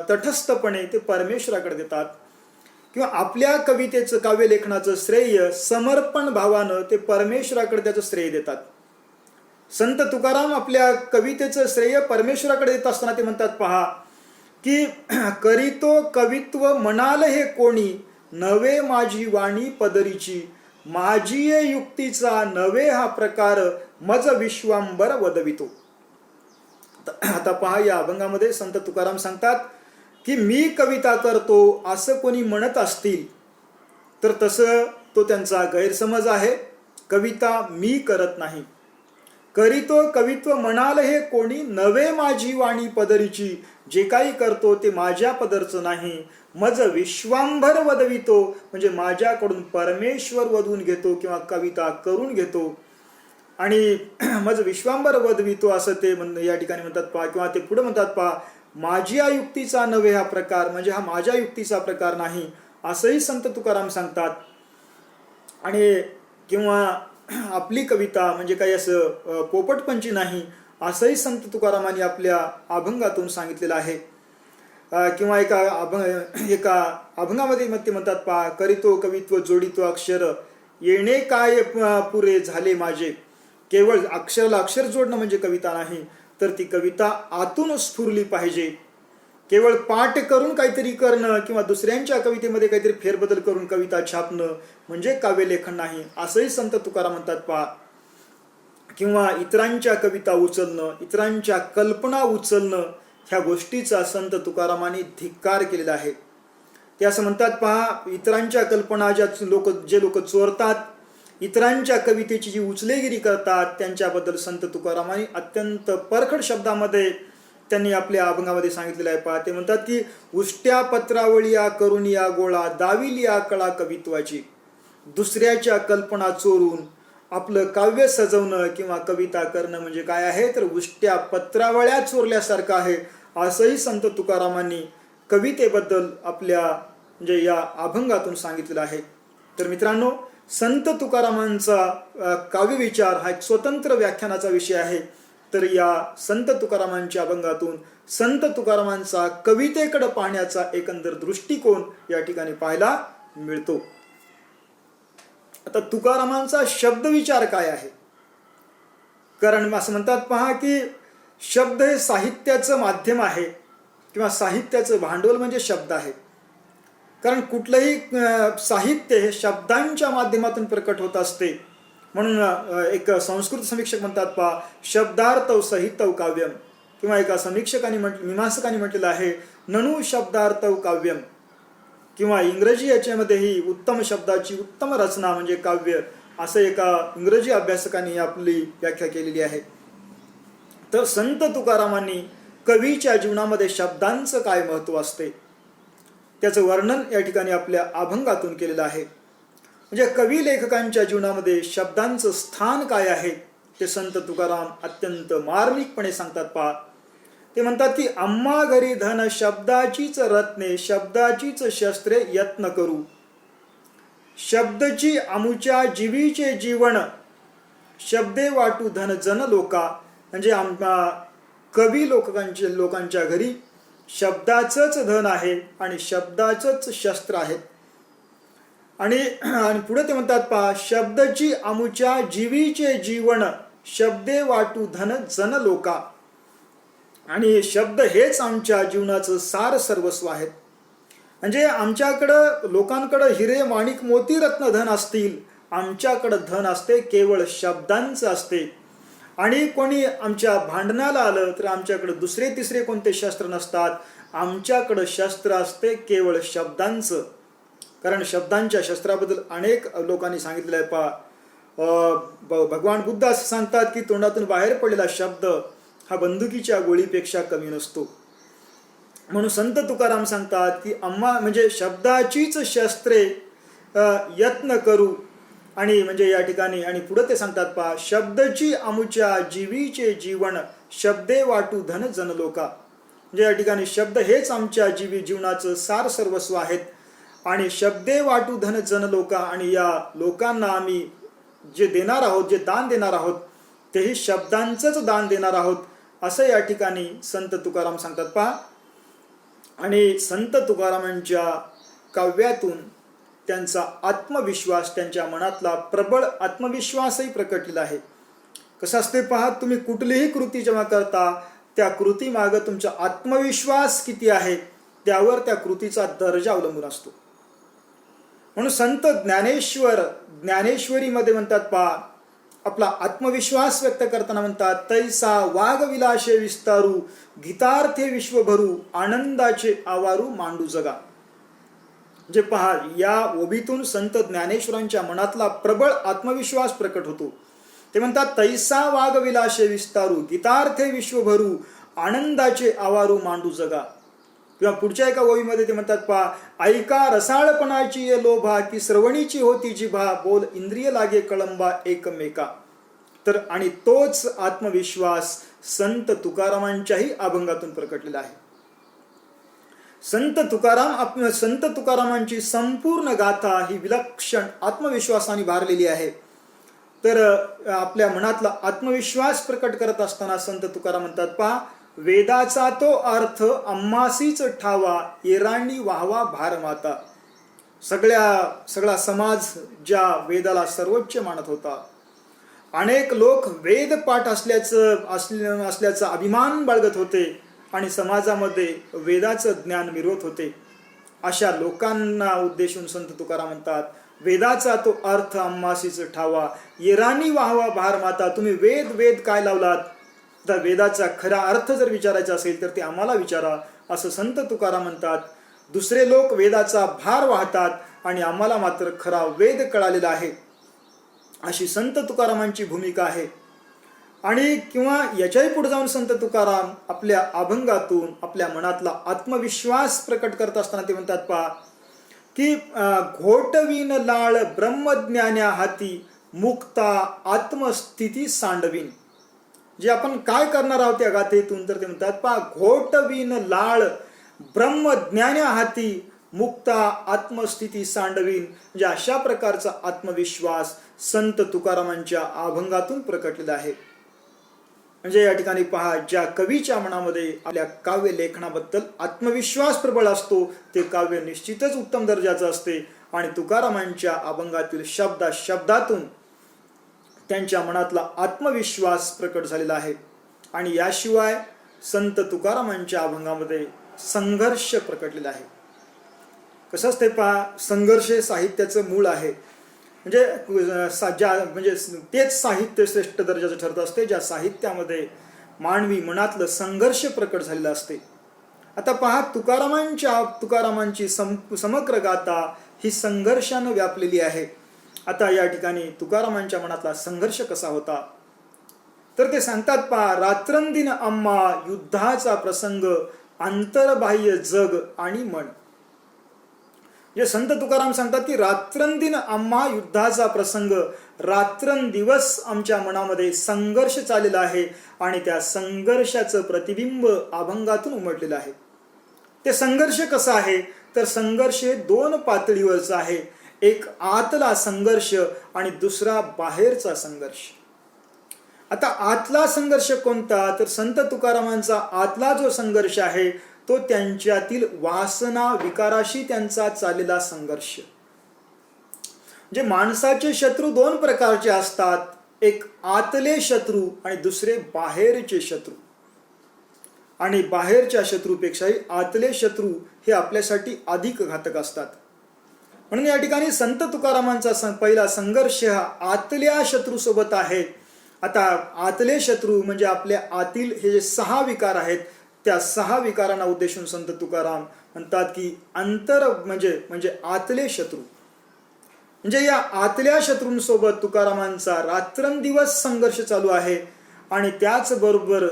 तटस्थपणे ते परमेश्वराकडे देतात. किंवा आपल्या कवितेचं काव्यलेखनाचं श्रेय समर्पण भावानं ते परमेश्वराकडे त्याचं श्रेय देतात. संत तुकाराम आपल्या कवितेचं श्रेय परमेश्वराकडे देत असताना ते म्हणतात पहा की करीतो कवित्व म्हणाल हे कोणी, नवे माझी वाणी पदरीची, माझी युक्तीचा नवे हा प्रकार, मज विश्वांबर वदवितो. आता पहा, या अभंगामध्ये संत तुकाराम सांगतात की मी कविता करतो असं कोणी म्हणत असतील तर तसं तो त्यांचा गैरसमज आहे. कविता मी करत नाही. करीतो कवित्व म्हणाल हे कोणी, नवे माझी वाणी पदरीची, जे काही करतो ते माझ्या पदरचं नाही. मज विश्वांभर वदवितो, म्हणजे माझ्याकडून परमेश्वर वधून घेतो किंवा कविता करून घेतो. आणि मज विश्वांभर वदवितो असं ते या ठिकाणी म्हणतात पहा. किंवा ते पुढे म्हणतात पहा, माझ्या युक्तीचा नव्हे हा प्रकार, म्हणजे हा माझ्या युक्तीचा प्रकार नाही, असंही संत तुकाराम सांगतात. आणि किंवा आपली कविता म्हणजे काही असं पोपटपंची नाही, असंही संत तुकारामांनी आपल्या अभंगातून सांगितलेलं आहे. किंवा एका अभंगामध्ये ते म्हणतात पहा, करीतो कवित्व जोडितो अक्षर, येणे काय पुरे झाले माझे. केवळ अक्षराला अक्षर जोडणं म्हणजे कविता नाही, तर ती कविता आतून स्फुरली पाहिजे. केवळ पाठ करून काहीतरी करणं किंवा दुसऱ्यांच्या कवितेमध्ये काहीतरी फेरबदल करून कविता छापणं म्हणजे काव्यलेखन नाही, असंही संत तुकाराम म्हणतात पहा. किंवा इतरांच्या कविता उचलणं, इतरांच्या कल्पना उचलणं, ह्या गोष्टीचा संत तुकारामांनी धिक्कार केलेला आहे. ते असं म्हणतात पहा, इतरांच्या कल्पना जे लोक चोरतात, इतरांच्या कवितेची जी उचलेगिरी करतात, त्यांच्याबद्दल संत तुकारामांनी अत्यंत परखड शब्दामध्ये त्यांनी आपल्या अभंगामध्ये सांगितलेलं आहे पहा. ते म्हणतात की उष्ट्या पत्रावळिया करुनिया गोळा, दाविलिया कळा कवित्वाची. दुसऱ्याच्या कल्पना चोरून आपलं काव्य सजवणं किंवा कविता करणं म्हणजे काय आहे, तर उष्ट्या पत्रावळ्या चोरल्यासारखं आहे, असंही संत तुकारामांनी कवितेबद्दल आपल्या म्हणजे या अभंगातून सांगितलेलं आहे. तर मित्रांनो, संत तुकारामांचा काव्यविचार हा एक स्वतंत्र व्याख्यानाचा विषय आहे. तर या संत तुकारामांच्या अभंगातून संत तुकारामांचा कवितेकडे पाहण्याचा एकंदर दृष्टिकोन या ठिकाणी पाहायला मिळतो. आता तुकारामांचा शब्दविचार काय आहे, कारण असं म्हणतात पहा की शब्द हे साहित्याचं माध्यम आहे किंवा साहित्याचं भांडवल म्हणजे शब्द आहे. कारण कुठलंही साहित्य हे शब्दांच्या माध्यमातून प्रकट होत असते. म्हणून एक संस्कृत समीक्षक म्हणतात पहा, शब्दार्थव सहितव काव्यम. किंवा एका समीक्षकाने मीमांसकाने म्हटलेलं आहे, ननु शब्दार्थव काव्यम. किंवा इंग्रजी याच्यामध्येही उत्तम शब्दाची उत्तम रचना म्हणजे काव्य, असं एका इंग्रजी अभ्यासकाने आपली व्याख्या केलेली आहे. तर संत तुकारामांनी कवीच्या जीवनामध्ये शब्दांचं काय महत्त्व असते त्याचं वर्णन या ठिकाणी आपल्या अभंगातून केलेलं आहे. म्हणजे कवी लेखकांच्या जीवनामध्ये शब्दांचं स्थान काय आहे ते संत तुकाराम अत्यंत मार्मिकपणे सांगतात पहा. ते म्हणतात की आम्हा घरी धन शब्दाचीच रत्ने, शब्दाचीच शस्त्रे यत्न करू, शब्दची आमुच्या जीवीचे जीवन, शब्दे वाटू धन जन लोका. म्हणजे कवी लोकांच्या घरी शब्दाचंच धन आहे आणि शब्दाचंच शस्त्र आहे. आणि पुढे ते म्हणतात पहा, शब्दची आमुच्या जीवीचे जीवन, शब्दे वाटू धन जन लोका. आणि शब्द हेच आमच्या जीवनाचं सार सर्वस्व आहे. म्हणजे आमच्याकडं लोकांकडं हिरे माणिक मोती रत्न धन असतील, आमच्याकडं धन असते केवळ शब्दांचं असते. आणि कोणी आमच्या भांडणाला आलं तर आमच्याकडे दुसरे तिसरे कोणते शस्त्र नसतात, आमच्याकडं शस्त्र असते केवळ शब्दांचं. कारण शब्दांच्या शस्त्राबद्दल अनेक लोकांनी सांगितलेलं आहे पहा. भगवान बुद्ध असं सांगतात की तोंडातून बाहेर पडलेला शब्द हा बंदुकीच्या गोळीपेक्षा कमी नसतो. म्हणून संत तुकाराम सांगतात की म्हणजे शब्दाचीच शस्त्रे यत्न करू. आणि म्हणजे या ठिकाणी आणि पुढे ते सांगतात पहा, शब्दची आमुच्या जीवीचे जीवन शब्दे वाटू धन जन लोका. म्हणजे या ठिकाणी शब्द हेच आमच्या जीवनाचं सार सर्वस्व आहेत. आणि शब्दे वाटू धन जन लोका, आणि या लोकांना आम्ही जे देणार आहोत, जे दान देणार आहोत, तेही शब्दांचंच दान देणार आहोत, असं या ठिकाणी संत तुकाराम सांगतात पहा. आणि संत तुकारामांच्या काव्यातून त्यांचा आत्मविश्वास, त्यांच्या मनातला प्रबळ आत्मविश्वासही प्रकटलेला आहे. कसं असते पहा, तुम्ही कुठलीही कृती जेव्हा करता त्या कृतीमागं तुमचा आत्मविश्वास किती आहे त्यावर त्या कृतीचा दर्जा अवलंबून असतो. म्हणून संत ज्ञानेश्वरीमध्ये म्हणतात पहा, आपला आत्मविश्वास व्यक्त करताना म्हणतात, तैसा वाग विलाशे विस्तारू गीतार्थे विश्वभरू आनंदाचे आवारू मांडू जगा. जे पहा, या ओबीतून संत ज्ञानेश्वरांच्या मनातला प्रबळ आत्मविश्वास प्रकट होतो. ते म्हणतात, तैसा वाग विलाशे विस्तारू गीतार्थे विश्वभरू आनंदाचे आवारू मांडू जगा. किंवा पुढच्या एका ओवीमध्ये ते म्हणतात पहा, ऐका रसाळपणाची ये लोभा की श्रवणीची होती जिभा बोल इंद्रिय लागे कळंबा एकमेका. तर आणि तोच आत्मविश्वास संत तुकारामांच्याही अभंगातून प्रकटलेला आहे. संत तुकारामांची संपूर्ण गाथा ही विलक्षण आत्मविश्वासाने भारलेली आहे. तर आपल्या मनातला आत्मविश्वास प्रकट करत असताना संत तुकाराम म्हणतात पहा, वेदाचा तो अर्थ आम्हासीच ठावा येराणी वाहवा भारमाता. सगळा समाज ज्या वेदाला सर्वोच्च मानत होता, अनेक लोक वेद पाठ असल्याचा अभिमान बाळगत होते आणि समाजामध्ये वेदाचं ज्ञान मिरवत होते, अशा लोकांना उद्देशून संत तुकाराम म्हणतात, वेदाचा तो अर्थ आम्हासीच ठावा येराणी वाहवा भारमाता. तुम्ही वेद काय लावलात, तर वेदाचा खरा अर्थ जर विचारायचा असेल तर ते आम्हाला विचारा, असं संत तुकाराम म्हणतात. दुसरे लोक वेदाचा भार वाहतात आणि आम्हाला मात्र खरा वेद कळालेला आहे, अशी संत तुकारामांची भूमिका आहे. आणि किंवा याच्याही पुढे जाऊन संत तुकाराम आपल्या अभंगातून आपल्या मनातला आत्मविश्वास प्रकट करत असताना ते म्हणतात पहा की, घोटवीन लाळ ब्रह्मज्ञान्या हाती मुक्ता आत्मस्थिती सांडवीन. जे आपण काय करणार आहोत या गाथेतून, तर ते म्हणतात पहा, घोटवीन लाळ ब्रह्मज्ञान्या हाती मुक्ता आत्मस्थिती सांडवीन. म्हणजे अशा प्रकारचा आत्मविश्वास संत तुकारामांच्या अभंगातून प्रकटलेला आहे. म्हणजे या ठिकाणी पहा, ज्या कवीच्या मनामध्ये आपल्या काव्य लेखनाबद्दल आत्मविश्वास प्रबळ असतो ते काव्य निश्चितच उत्तम दर्जाचं असते. आणि तुकारामांच्या अभंगातील शब्दातून त्यांच्या मनातला आत्मविश्वास प्रकट झालेला आहे. आणि याशिवाय संत तुकारामांच्या अभंगामध्ये संघर्ष प्रकटलेला आहे. कसं असते पहा, संघर्ष हे साहित्याचं मूळ आहे. म्हणजे तेच साहित्य श्रेष्ठ दर्जाचं ठरत असते ज्या साहित्यामध्ये मानवी मनातलं संघर्ष प्रकट झालेलं असते. आता पहा, तुकारामांची समग्र गाथा ही संघर्षानं व्यापलेली आहे. आता या ठिकाणी तुकारामांच्या मनातला संघर्ष कसा होता, तर ते सांगतात पहा, रात्रंदिन आम्हा युद्धाचा प्रसंग आंतरबाह्य जग आणि मन. जे संत तुकाराम सांगतात की रात्रंदिन आम्हा युद्धाचा प्रसंग, रात्रंदिवस आमच्या मनामध्ये संघर्ष चाललेला आहे आणि त्या संघर्षाचं प्रतिबिंब अभंगातून उमटलेलं आहे. ते संघर्ष कसा आहे, तर संघर्ष हे दोन पातळीवरचा आहे. एक आतला संघर्ष आणि दुसरा बाहेरचा संघर्ष. आता आतला संघर्ष कोणता, तर संत तुकारामांचा आतला जो संघर्ष आहे तो त्यांच्यातील वासना विकाराशी त्यांचा चाललेला संघर्ष. जे माणसाचे शत्रू दोन प्रकारचे असतात, एक आतले शत्रू आणि दुसरे बाहेरचे शत्रू. आणि बाहेरच्या शत्रूपेक्षाही आतले शत्रू हे आपल्यासाठी अधिक घातक असतात. म्हणून या ठिकाणी संत तुकारामांचा पहिला संघर्ष हा आतल्या शत्रूसोबत आहे. आता आतले शत्रू म्हणजे आपल्या आतील हे जे 6 विकार आहेत, त्या 6 विकारांना उद्देशून संत तुकाराम म्हणतात की अंतर म्हणजे आतले शत्रू. म्हणजे या आतल्या शत्रूंसोबत तुकारामांचा रात्रंदिवस संघर्ष चालू आहे. आणि त्याचबरोबर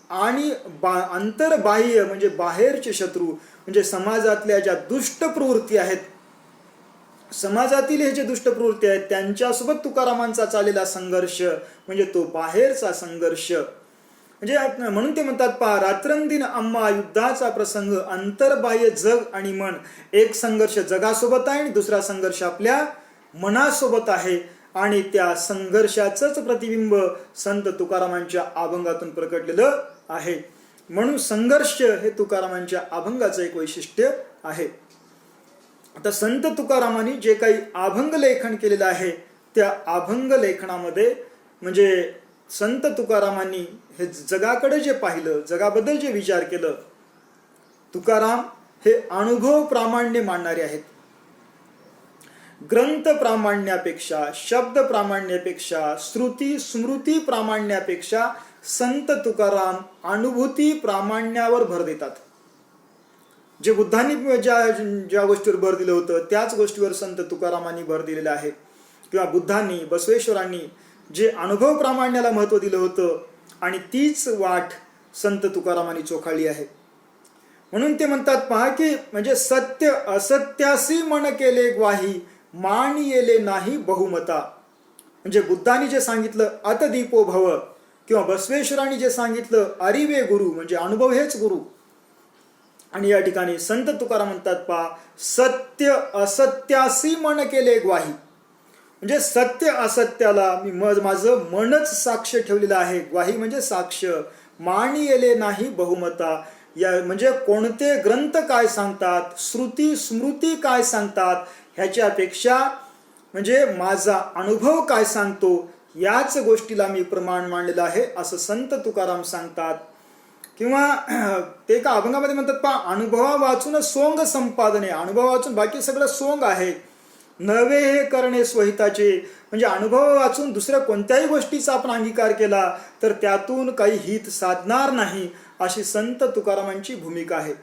आणि अंतर्बाह्य म्हणजे बाहेरचे शत्रू म्हणजे समाजातल्या ज्या दुष्ट प्रवृत्ती आहेत, समाजातील हे जे दुष्ट प्रवृत्ती आहेत त्यांच्यासोबत तुकारामांचा चाललेला संघर्ष म्हणजे तो बाहेरचा संघर्ष. म्हणजे म्हणून ते म्हणतात पहा, रात्रंदिन आम्हा युद्धाचा प्रसंग, अंतर्बाह्य जग आणि मन. एक संघर्ष जगासोबत आहे आणि दुसरा संघर्ष आपल्या मनासोबत आहे. आणि त्या संघर्षाचंच प्रतिबिंब संत तुकारामांच्या अभंगातून प्रकटलेलं आहे. म्हणून संघर्ष हे तुकारामांच्या अभंगाचं एक वैशिष्ट्य आहे. आता संत तुकारामांनी जे काही अभंग लेखन केलेलं आहे त्या अभंग लेखनामध्ये म्हणजे संत तुकारामांनी हे जगाकडे जे पाहिलं, जगाबद्दल जे विचार केलं, तुकाराम हे अनुभव प्रामाण्य मानणारे आहेत. ग्रंथ प्रामाण्यापेक्षा, शब्द प्रामाण्यापेक्षा, श्रुती स्मृती प्रामाण्यापेक्षा संत तुकाराम अनुभूती प्रामाण्यावर भर देतात. जे बुद्धांनी ज्या गोष्टीवर भर दिलं होतं त्याच गोष्टीवर संत तुकारामांनी भर दिलेला आहे. किंवा बुद्धांनी, बसवेश्वरांनी जे अनुभव प्रामाण्याला महत्त्व दिलं होतं आणि तीच वाट संत तुकारामांनी चोखाळली आहे. म्हणून ते म्हणतात पहा की म्हणजे सत्य असत्यासी मन केले ग्वाही, मान येले नाही बहुमता. म्हणजे बुद्धांनी जे सांगितलं अतदीपो भव, किंवा बसवेश्वरांनी जे सांगितलं अरिवे गुरु म्हणजे अनुभव हेच गुरु. आणि या ठिकाणी संत तुकाराम म्हणतात पहा, सत्य असत्यासी मन केले ग्वाही. म्हणजे सत्य असत्याला मी माझं मनच साक्ष ठेवलेलं आहे. ग्वाही म्हणजे साक्ष. मान येले नाही बहुमता. या म्हणजे कोणते ग्रंथ काय सांगतात, श्रुती स्मृती काय सांगतात ह्याच्यापेक्षा म्हणजे माझा अनुभव काय सांगतो याच गोष्टीला मी प्रमाण मानलेलं आहे असं संत तुकाराम सांगतात. किंवा ते एका अभंगामध्ये म्हणतात पहा, अनुभवा वाचून सोंग संपादने. अनुभव वाचून बाकी सगळं सोंग आहे. नवे हे करणे स्वहिताचे. म्हणजे अनुभव वाचून दुसऱ्या कोणत्याही गोष्टीचा आपण अंगीकार केला तर त्यातून काही हित साधणार नाही अशी संत तुकारामांची भूमिका आहे.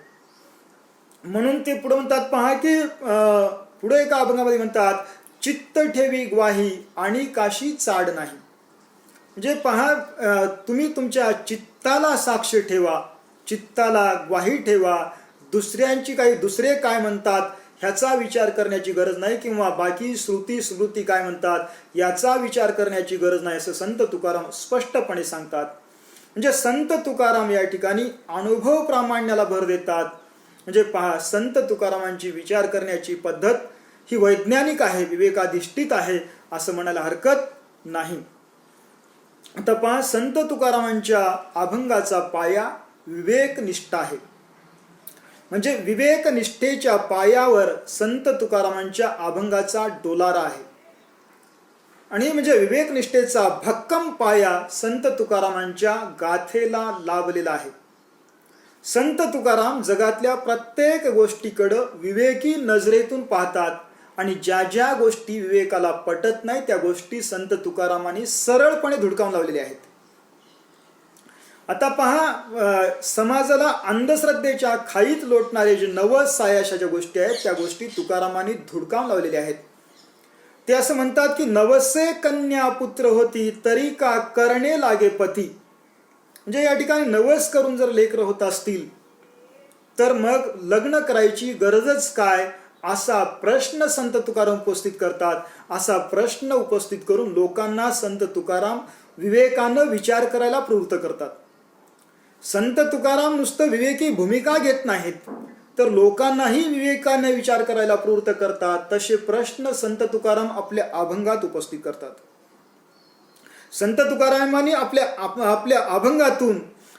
म्हणून ते पुढे म्हणतात पहा की पुढे एका अभंगामध्ये म्हणतात, चित्त ठेवी ग्वाही आणि काशी चाड नाही. म्हणजे पहा, तुम्ही तुमच्या चित्ताला साक्ष ठेवा, चित्ताला ग्वाही ठेवा. दुसऱ्यांची काही दुसरे काय म्हणतात ह्याचा विचार करण्याची गरज नाही, किंवा बाकी श्रुती स्मृती काय म्हणतात याचा विचार करण्याची गरज नाही असं संत तुकाराम स्पष्टपणे सांगतात. म्हणजे संत तुकाराम या ठिकाणी अनुभव प्रामाण्याला भर देतात. म्हणजे पहा, संत तुकारामांची विचार करण्याची पद्धत ही वैज्ञानिक आहे, विवेकाधिष्ठित आहे असं म्हणायला हरकत नाही. आता पहा, संत तुकारामांच्या अभंगाचा पाया विवेकनिष्ठा आहे. म्हणजे विवेकनिष्ठेच्या पायावर संत तुकारामांच्या अभंगाचा डोलारा आहे. आणि म्हणजे विवेकनिष्ठेचा भक्कम पाया संत तुकारामांच्या गाथेला लाभलेला आहे. संत तुकाराम जगातल्या प्रत्येक गोष्टीकडं विवेकी नजरेतून पाहतात आणि ज्या ज्या गोष्टी विवेकाला पटत नाही त्या गोष्टी संत तुकारामांनी सरळपणे धुडकावून लावलेल्या आहेत. आता पहा, समाजाला अंधश्रद्धेच्या खाईत लोटणारे जे नवस सायाशाच्या गोष्टी आहेत त्या गोष्टी तुकारामांनी धुडकावून लावलेल्या आहेत. ते असं म्हणतात की नवसे कन्या पुत्र होती तरी का करणे लागे पती. म्हणजे या ठिकाणी नवस करून जर लेकरं होत असतील तर मग लग्न करायची गरजच काय असा प्रश्न संत तुकाराम उपस्थित करतात. असा प्रश्न उपस्थित करून लोकांना संत तुकाराम विवेकानं विचार करायला प्रवृत्त करतात. संत तुकाराम नुसतं विवेकी भूमिका घेत नाहीत तर लोकांनाही विवेकाने विचार करायला प्रवृत्त करतात. तसे प्रश्न संत तुकाराम आपल्या अभंगात उपस्थित करतात. संत तुकारामांनी आपल्या अभंगातून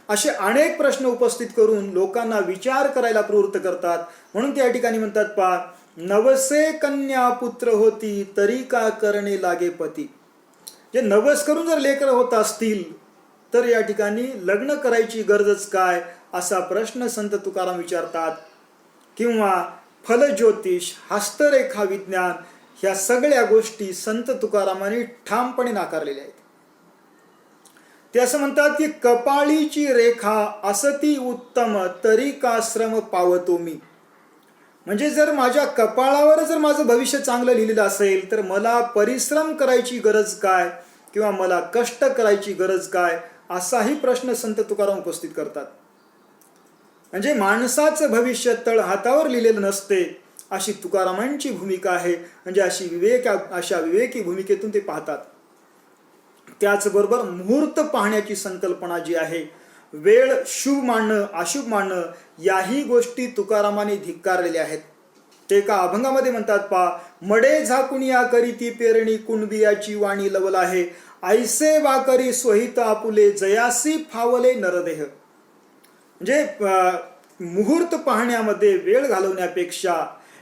असे अनेक प्रश्न उपस्थित करून लोकांना विचार करायला प्रवृत्त करतात. म्हणून त्या ठिकाणी म्हणतात पहा, नवसे कन्या पुत्र होती तरी का करणे लागे पती. जे नवस करून जर लेकरं होत असतील तर या ठिकाणी लग्न करायची गरजच काय असा प्रश्न संत तुकाराम विचारतात. किंवा फलज्योतिष, हस्तरेखा विज्ञान ह्या सगळ्या गोष्टी संत तुकारामांनी ठामपणे नाकारलेल्या आहेत. ते असं म्हणतात की कपाळीची रेखा असती उत्तम तरी का श्रम पावतो मी. म्हणजे जर माझ्या कपाळावर जर माझं भविष्य चांगलं लिहिलेलं असेल तर मला परिश्रम करायची गरज काय किंवा मला कष्ट करायची गरज काय, असाही प्रश्न संत तुकाराम उपस्थित करतात. म्हणजे माणसाचं भविष्य तळ हातावर लिहिलेलं नसते, अशी तुकारामांची भूमिका आहे. म्हणजे अशा विवेकी भूमिकेतून ते पाहतात. त्याचबरोबर मुहूर्त पाहण्याची संकल्पना जी आहे, वेळ शुभ मानणं अशुभ मानणं, याही गोष्टी तुकारामाने धिक्कारलेल्या आहेत. ते एका अभंगामध्ये म्हणतात पहा, मडे झाकुनिया करीती पेरणी कुणबियाची वाणी लवल आहे, ऐसे वाकरी स्वहित आपुले जयासी फावले नरदेह. म्हणजे मुहूर्त पाहण्यामध्ये वेळ घालवण्यापेक्षा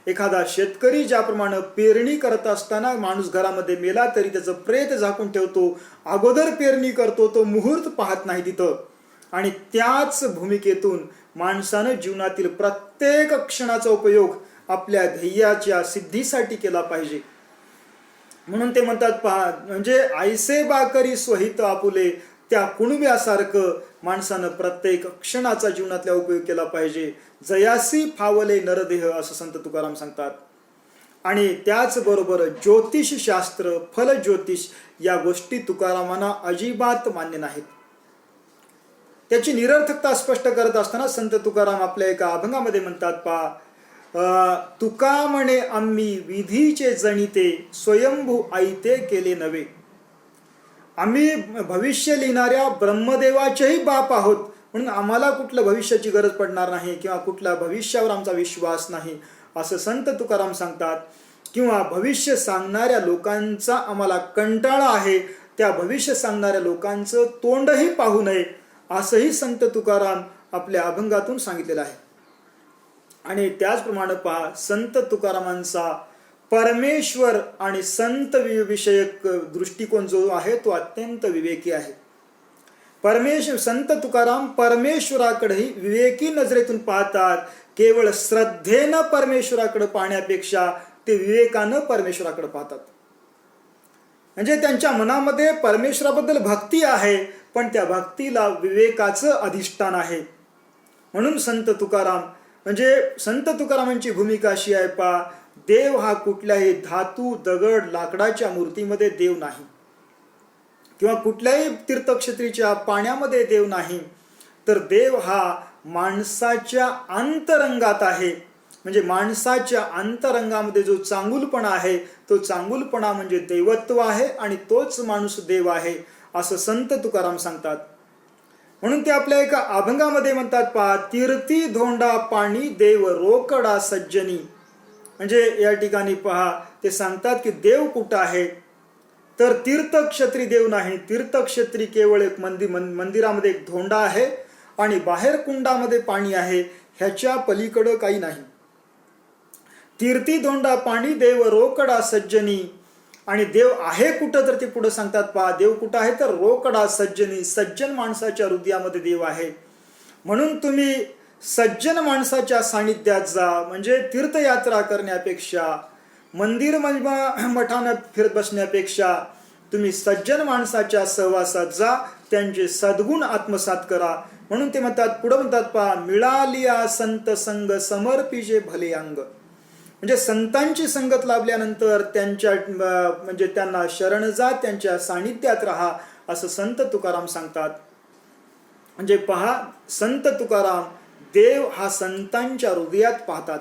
एखादा शेतकरी ज्याप्रमाणे पेरणी करत असताना माणूस घरामध्ये मेला तरी त्याचं प्रेत झाकून ठेवतो, अगोदर पेरणी करतो, तो मुहूर्त पाहत नाही तिथं. आणि त्याच भूमिकेतून माणसानं जीवनातील प्रत्येक क्षणाचा उपयोग आपल्या ध्येयाच्या सिद्धीसाठी केला पाहिजे. म्हणून ते म्हणतात पहा, म्हणजे ऐसे बाकरी स्वहित आपुले, त्या कुणब्यासारखं माणसानं प्रत्येक क्षणाचा जीवनातला उपयोग केला पाहिजे. जयासी फावले नरदेह, असं संत तुकाराम सांगतात. आणि त्याचबरोबर ज्योतिषशास्त्र, फलज्योतिष या गोष्टी तुकारामांना अजिबात मान्य नाहीत. त्याची निरर्थकता स्पष्ट करत असताना संत तुकाराम आपल्या एका अभंगामध्ये म्हणतात पहा, तुका म्हणे आम्ही विधीचे जणिते, स्वयंभू आईते केले नवे. आम्ही भविष्य लिहिणाऱ्या ब्रह्मदेवाचेही बाप आहोत, म्हणून आम्हाला कुठलं भविष्याची गरज पडणार नाही किंवा कुठल्या भविष्यावर आमचा विश्वास नाही, असं संत तुकाराम सांगतात. किंवा भविष्य सांगणाऱ्या लोकांचा आम्हाला कंटाळा आहे, त्या भविष्य सांगणाऱ्या लोकांचं तोंडही पाहू नये, असंही संत तुकाराम आपल्या अभंगातून सांगितलेलं आहे. आणि त्याचप्रमाणे पहा, संत तुकारामांचा परमेश्वर आणि संत विषयक दृष्टिकोन जो आहे तो अत्यंत विवेकी आहे. संत तुकाराम परमेश्वराकडेही विवेकी नजरेतून पाहतात. केवळ श्रद्धेनं परमेश्वराकडे पाहण्यापेक्षा ते विवेकानं परमेश्वराकडे पाहतात. म्हणजे त्यांच्या मनामध्ये परमेश्वराबद्दल भक्ती आहे, पण त्या भक्तीला विवेकाचं अधिष्ठान आहे. म्हणून संत तुकारामांची भूमिका अशी आहे पहा, देव हा कुठल्याही धातू, दगड, लाकडाच्या मूर्तीमध्ये देव नाही किंवा कुठल्याही तीर्थक्षेत्रीच्या पाण्यामध्ये देव नाही, तर देव हा माणसाच्या अंतरंगात आहे. म्हणजे माणसाच्या अंतरंगामध्ये जो चांगुलपणा आहे, तो चांगुलपणा म्हणजे देवत्व आहे आणि तोच माणूस देव आहे, असं संत तुकाराम सांगतात. म्हणून ते आपल्या एका अभंगामध्ये म्हणतात पहा, तीर्थी धोंडा पाणी देव रोकडा सज्जनी. म्हणजे या ठिकाणी पहा, ते सांगतात की देव कुठं आहे, तर तीर्थक्षेत्री देव नाही. तीर्थक्षेत्री केवळ एक मंदिरामध्ये एक धोंडा आहे आणि बाहेर कुंडामध्ये पाणी आहे, ह्याच्या पलीकडं काही नाही. तीर्थी धोंडा पाणी देव रोकडा सज्जनी. आणि देव आहे कुठं, तर ते पुढे सांगतात पहा, देव कुठं आहे, तर रोकडा सज्जनी, सज्जन माणसाच्या हृदयामध्ये देव आहे. म्हणून तुम्ही सज्जन माणसाच्या सानिध्यात जा. म्हणजे तीर्थयात्रा करण्यापेक्षा, मंदिर मठानं फिरत बसण्यापेक्षा तुम्ही सज्जन माणसाच्या सहवासात जा, त्यांचे सद्गुण आत्मसात करा. म्हणून ते म्हणतात, पुढे म्हणतात पहा, मिळालिया संत संग समर्पिजे भले अंग. म्हणजे संतांची संगत लाभल्यानंतर त्यांना शरण जा, त्यांच्या सानिध्यात राहा, असं संत तुकाराम सांगतात. म्हणजे पहा, संत तुकाराम देव हा संतांच्या हृदयात पाहतात.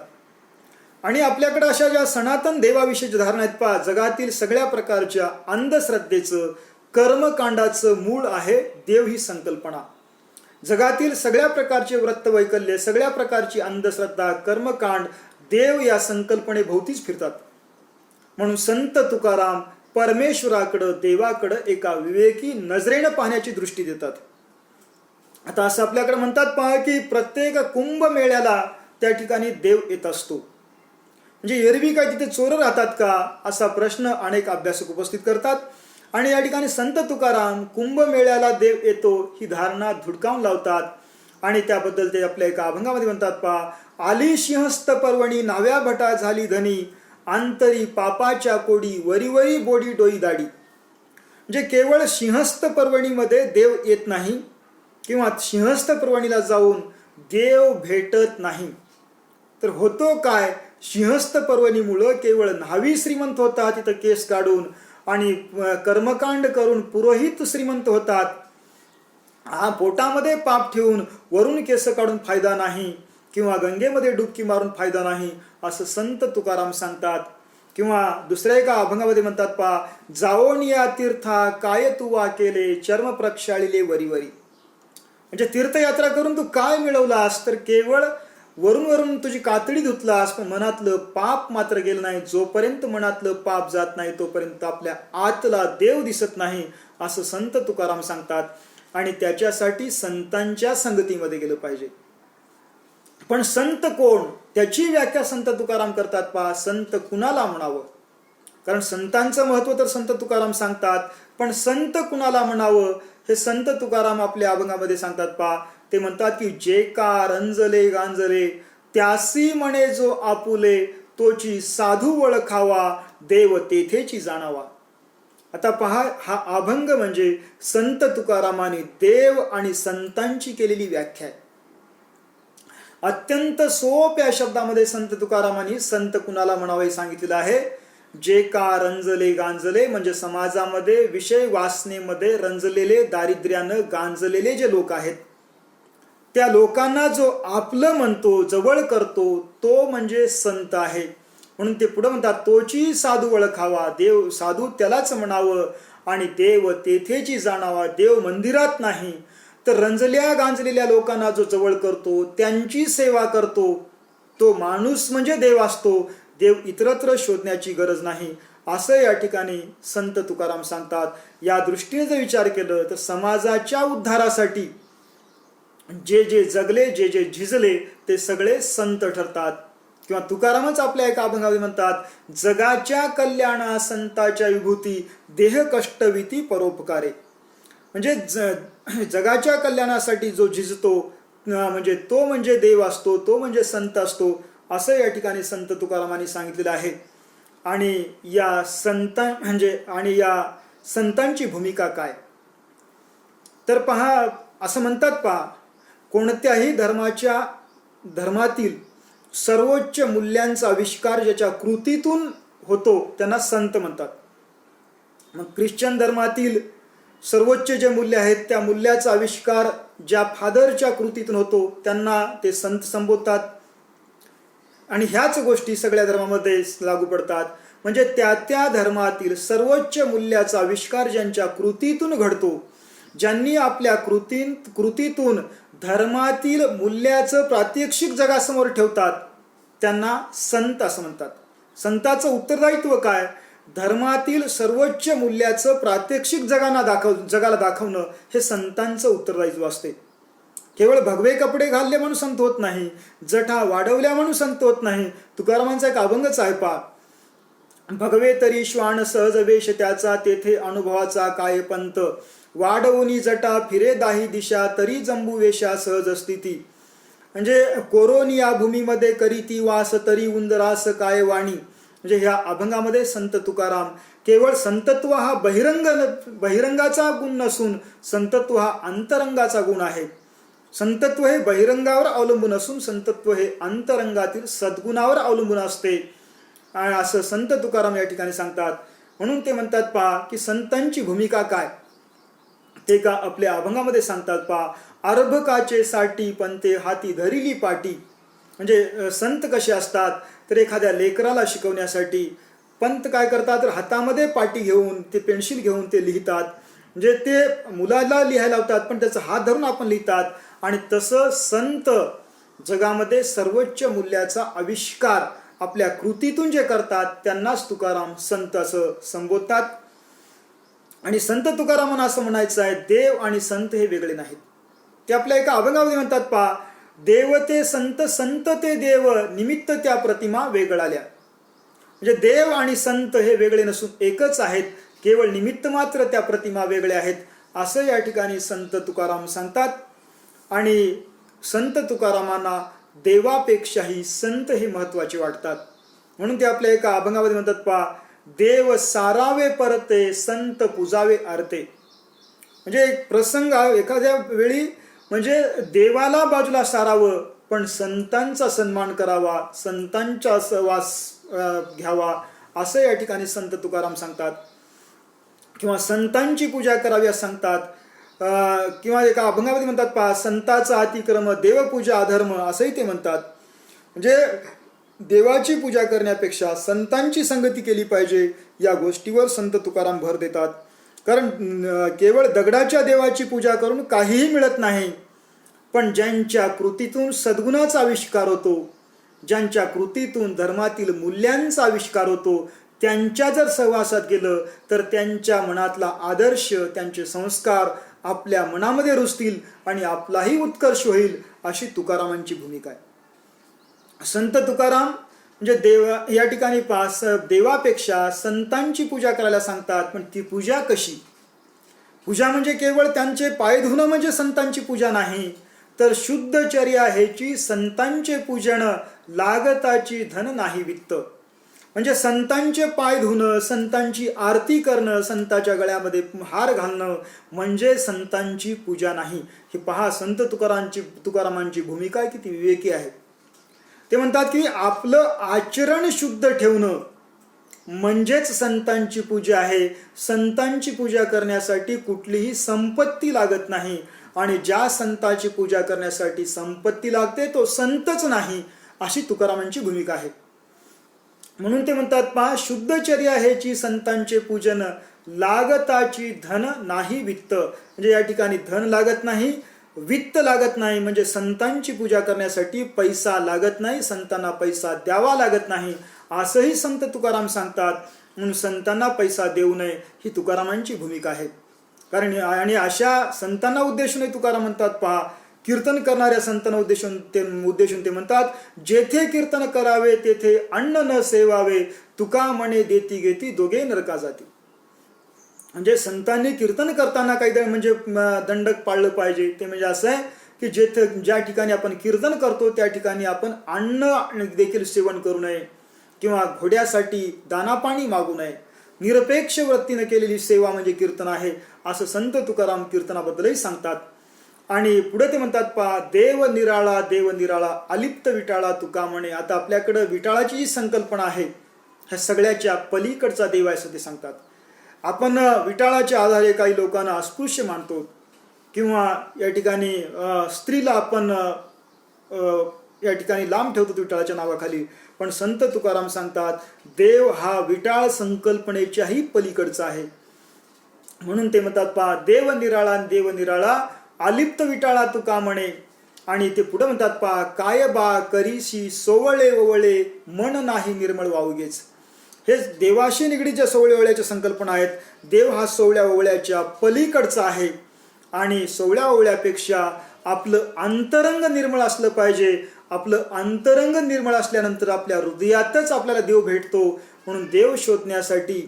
आणि आपल्याकडे अशा ज्या सनातन देवाविषयीच्या धारणा आहेत पहा, जगातील सगळ्या प्रकारच्या अंधश्रद्धेचं, कर्मकांडाचं मूळ आहे देव ही संकल्पना. जगातील सगळ्या प्रकारचे व्रतवैकल्य, सगळ्या प्रकारची अंधश्रद्धा, कर्मकांड देव या संकल्पनेभोवतीच फिरतात. म्हणून संत तुकाराम परमेश्वराकडं, देवाकडं एका विवेकी नजरेनं पाहण्याची दृष्टी देतात. आता असं आपल्याकडे म्हणतात पहा की प्रत्येक कुंभमेळ्याला त्या ठिकाणी देव येत असतो. म्हणजे एरवी काय तिथे चोर राहतात का, असा प्रश्न अनेक अभ्यासक उपस्थित करतात. आणि या ठिकाणी संत तुकाराम कुंभमेळ्याला देव येतो ही धारणा धुडकावून लावतात. आणि त्याबद्दल ते आपल्या एका अभंगामध्ये म्हणतात पहा, आली सिंहस्थ पर्वणी नाव्या भटा झाली धनी, आंतरी पापाच्या कोडी वरी बोडी डोई दाडी. म्हणजे केवळ सिंहस्थ पर्वणीमध्ये देव येत नाही किंवा सिंहस्थ पर्वणीला जाऊन देव भेटत नाही, तर होतो काय, सिंहस्थ पर्वणीमुळं केवळ न्हावी श्रीमंत होतात तिथं केस काढून, आणि कर्मकांड करून पुरोहित श्रीमंत होतात. हा पोटामध्ये पाप ठेवून वरून केस काढून फायदा नाही, किंवा गंगेमध्ये डुबकी मारून फायदा नाही, असं संत तुकाराम सांगतात. किंवा दुसऱ्या एका अभंगामध्ये म्हणतात पहा, जाओन या तीर्था काय तुवा केले चर्म प्रक्षाळिले वरीवरी. म्हणजे तीर्थयात्रा करून तू काय मिळवलास, तर केवळ वरून वरून तुझी कातडी धुतलास, पण मनातलं पाप मात्र गेलं नाही. जोपर्यंत मनातलं पाप जात नाही तोपर्यंत आपल्या आतला देव दिसत नाही, असं संत तुकाराम सांगतात. आणि त्याच्यासाठी संतांच्या संगतीमध्ये गेलं पाहिजे. पण संत कोण, त्याची व्याख्या संत तुकाराम करतात पहा. संत कुणाला म्हणावं, कारण संतांचं महत्व तर संत तुकाराम सांगतात, पण संत कुणाला म्हणावं हे संत तुकाराम आपल्या अभंगामध्ये सांगतात पहा. ते म्हणतात की जे का रंजले गांजले त्यासी म्हणे जो आपुले, तोची साधू ओळखावा देव तेथेची जाणावा. आता पहा, हा अभंग म्हणजे संत तुकारामाने देव आणि संतांची केलेली व्याख्या आहे. अत्यंत सोप्या शब्दामध्ये संत तुकारामांनी संत कुणाला म्हणावे सांगितलेलं आहे. जे का रंजले गांजले म्हणजे समाजामध्ये विषय वासनेमध्ये रंजलेले, दारिद्र्यानं गांजलेले जे लोक आहेत, त्या लोकांना जो आपलं म्हणतो, जवळ करतो, तो म्हणजे संत आहे. म्हणून ते पुढे म्हणतात, तोची साधू ओळखावा, देव साधू त्यालाच म्हणावं, आणि देव तेथेची जाणावा. देव मंदिरात नाही, तर रंजल्या गांजलेल्या लोकांना जो जवळ करतो, त्यांची सेवा करतो, तो माणूस म्हणजे देव असतो. देव इतरत्र शोधण्याची गरज नाही, असं या ठिकाणी संत तुकाराम सांगतात. या दृष्टीने जर विचार केलं तर समाजाच्या उद्धारासाठी जे जे जगले, जे जे झिजले, ते सगळे संत ठरतात. किंवा तुकारामच आपल्या एका अभंगामध्ये म्हणतात, जगाच्या कल्याणा संताच्या विभूती देह कष्टविती परोपकारे. म्हणजे जगाच्या कल्याणासाठी जो झिजतो म्हणजे तो म्हणजे देव असतो, तो म्हणजे संत असतो, असं या ठिकाणी संत तुकारामांनी सांगितलेलं आहे. आणि या संतांची भूमिका काय, तर पहा, असं म्हणतात पहा, कोणत्याही धर्मातील सर्वोच्च मूल्यांचा आविष्कार ज्याच्या कृतीतून होतो त्यांना संत म्हणतात. मग ख्रिश्चन धर्मातील सर्वोच्च जे मूल्य आहेत त्या मूल्याचा आविष्कार ज्या फादरच्या कृतीतून होतो त्यांना ते संत संबोधतात. आणि ह्याच गोष्टी सगळ्या धर्मामध्ये लागू पडतात. म्हणजे त्या त्या धर्मातील सर्वोच्च मूल्याचा आविष्कार ज्यांच्या कृतीतून घडतो, ज्यांनी आपल्या कृतीतून धर्मातील मूल्याचं प्रात्यक्षिक जगासमोर ठेवतात, त्यांना संत असं म्हणतात. संताचं उत्तरदायित्व काय, धर्मातील सर्वोच्च मूल्याचं प्रात्यक्षिक जगाला दाखवणं हे संतांचं उत्तरदायित्व असते. केवळ भगवे कपडे घालले म्हणून संत होत नाही, जठा वाढवल्या म्हणून संत होत नाही. तुकारामांचा एक अभंगच आहे पहा, भगवे तरी श्वान सहज वेश त्याचा तेथे अनुभवाचा काय पंत, वाढवूनी जटा फिरे दाही दिशा तरी जंबू वेशा सहज स्थिती. म्हणजे कोरोनी या भूमीमध्ये करीती वास तरी उंदरास काय वाणी. म्हणजे ह्या अभंगामध्ये संत तुकाराम केवळ संतत्व हा बहिरंगाचा गुण नसून संतत्व हा अंतरंगाचा गुण आहे. संतत्व हे बहिरंगावर अवलंबून असून संतत्व हे अंतरंगातील सद्गुणावर अवलंबून असते, असं संत तुकाराम या ठिकाणी सांगतात. म्हणून ते म्हणतात पहा की संतांची भूमिका काय, ते का आपल्या अभंगामध्ये सांगतात पहा. अर्भकाचे साठी पंते हाती धरिली पाटी. म्हणजे संत कसे असतात, तर एखाद्या लेकराला शिकवण्यासाठी पंत काय करतात, तर हातामध्ये पाटी घेऊन ते पेन्सिल घेऊन ते लिहितात. म्हणजे ते मुलाला लिहायला लावतात पण त्याचा हात धरून आपण लिहितात. आणि तसं संत जगामध्ये सर्वोच्च मूल्याचा आविष्कार आपल्या कृतीतून जे करतात त्यांनाच तुकाराम संत असं संबोधतात. आणि संत तुकारामांना असं म्हणायचं आहे, देव आणि संत हे वेगळे नाहीत. ते आपल्या एका अभंगामध्ये म्हणतात पहा, देव ते संत, संत ते देव, निमित्त त्या प्रतिमा वेगळाल्या. म्हणजे देव आणि संत हे वेगळे नसून एकच आहेत, केवळ निमित्त मात्र त्या प्रतिमा वेगळ्या आहेत, असं या ठिकाणी संत तुकाराम सांगतात. आणि संत तुकारामांना देवापेक्षाही संत हे महत्त्वाचे वाटतात. म्हणून ते आपल्या एका अभंगामध्ये म्हणतात पहा, देव सारावे परते संत पूजावे आरते. म्हणजे एक प्रसंग एखाद्या वेळी म्हणजे देवाला बाजूला सारावं पण संतांचा सन्मान करावा, संतांचा सहवास घ्यावा असं या ठिकाणी संत तुकाराम सांगतात. किंवा संतांची पूजा करावी असं सांगतात. किंवा एका अभंगामध्ये म्हणतात पहा, संताचा अतिक्रम देवपूजा अधर्म असंही ते म्हणतात. म्हणजे देवाची पूजा करण्यापेक्षा संतांची संगती केली पाहिजे या गोष्टीवर संत तुकाराम भर देतात. कारण केवळ दगडाच्या देवाची पूजा करून काहीही मिळत नाही, पण ज्यांच्या कृतीतून सद्गुणाचा आविष्कार होतो, ज्यांच्या कृतीतून धर्मातील मूल्यांचा आविष्कार होतो, त्यांच्या जर सहवासात गेलं तर त्यांच्या मनातला आदर्श, त्यांचे संस्कार आपल्या मनामध्ये रुजतील आणि आपलाही उत्कर्ष होईल, अशी तुकारामांची भूमिका आहे. संत तुकाराम म्हणजे या ठिकाणी देवापेक्षा संतांची पूजा करायला सांगतात. पण ती पूजा कशी? पूजा म्हणजे केवळ त्यांचे पाय धुणं म्हणजे संतांची पूजा नाही, तर शुद्धचर्या ह्याची संतांचे पूजन, लागताची धन नाही वित्त. म्हणजे संतांचे पाय धुणं, संतांची आरती करणं, संतांच्या गळ्यामध्ये हार घालणं म्हणजे संतांची पूजा नाही. ही पहा संत तुकारामांची भूमिका किती विवेकी आहे. ते म्हणतात की आपलं आचरण शुद्ध ठेवणं म्हणजेच संतांची पूजा आहे. संतांची पूजा करण्यासाठी कुठलीही संपत्ती लागत नाही, आणि ज्या संतांची पूजा करण्यासाठी संपत्ती लागते तो संतच नाही, अशी तुकारामांची भूमिका आहे. म्हणून ते म्हणतात पहा, शुद्धचर्या ह्याची संतांचे पूजन, लागताची धन नाही वित्त. म्हणजे या ठिकाणी धन लागत नाही, वित्त लागत नाही. म्हणजे संतांची पूजा करण्यासाठी पैसा लागत नाही, संतांना पैसा द्यावा लागत नाही, असंही संत तुकाराम सांगतात. म्हणून संतांना पैसा देऊ नये ही तुकारामांची भूमिका आहे. कारण आणि अशा संतांना उद्देशून तुकाराम म्हणतात पहा, कीर्तन करणाऱ्या संतांना उद्देशून ते म्हणतात, जेथे कीर्तन करावे तेथे अन्न न सेवावे, तुका म्हणे देती घेती दोघे नरका जाती. म्हणजे संतांनी कीर्तन करताना काही म्हणजे दंडक पाळलं पाहिजे. ते म्हणजे असं आहे की ज्या ठिकाणी आपण कीर्तन करतो त्या ठिकाणी आपण अन्न देखील सेवन करू नये, किंवा घोड्यासाठी दानापाणी मागू नये. निरपेक्ष वृत्तीने केलेली सेवा म्हणजे कीर्तन आहे, असं संत तुकाराम कीर्तनाबद्दलही सांगतात. आणि पुढे ते म्हणतात पहा, देव निराळा अलिप्त विटाळा तुका म्हणे. आता आपल्याकडं विटाळाची जी संकल्पना आहे ह्या सगळ्याच्या पलीकडचा देव आहे असं ते सांगतात. आपण विटाळाच्या आधारे काही लोकांना अस्पृश्य मानतो, किंवा या ठिकाणी स्त्रीला आपण या ठिकाणी लांब ठेवतो विटाळाच्या नावाखाली. पण संत तुकाराम सांगतात देव हा विटाळ संकल्पनेच्याही पलीकडचा आहे. म्हणून ते म्हणतात पहा, देव निराळा अलिप्त विटाळा तुका म्हणे. आणि ते पुढे म्हणतात पहा, काय बा करीशी सोवळे ओवळे मन नाही निर्मळ वावगेच. हे देवाशी निगडीत ज्या सोवळ्या ओवळ्याच्या संकल्पना आहेत, देव हा सोवळ्या ओवळ्याच्या पलीकडचा आहे. आणि सोवळ्या ओवळ्यापेक्षा आपलं अंतरंग निर्मळ असलं पाहिजे. आपलं अंतरंग निर्मळ असल्यानंतर आपल्या हृदयातच आपल्याला देव भेटतो. म्हणून देव शोधण्यासाठी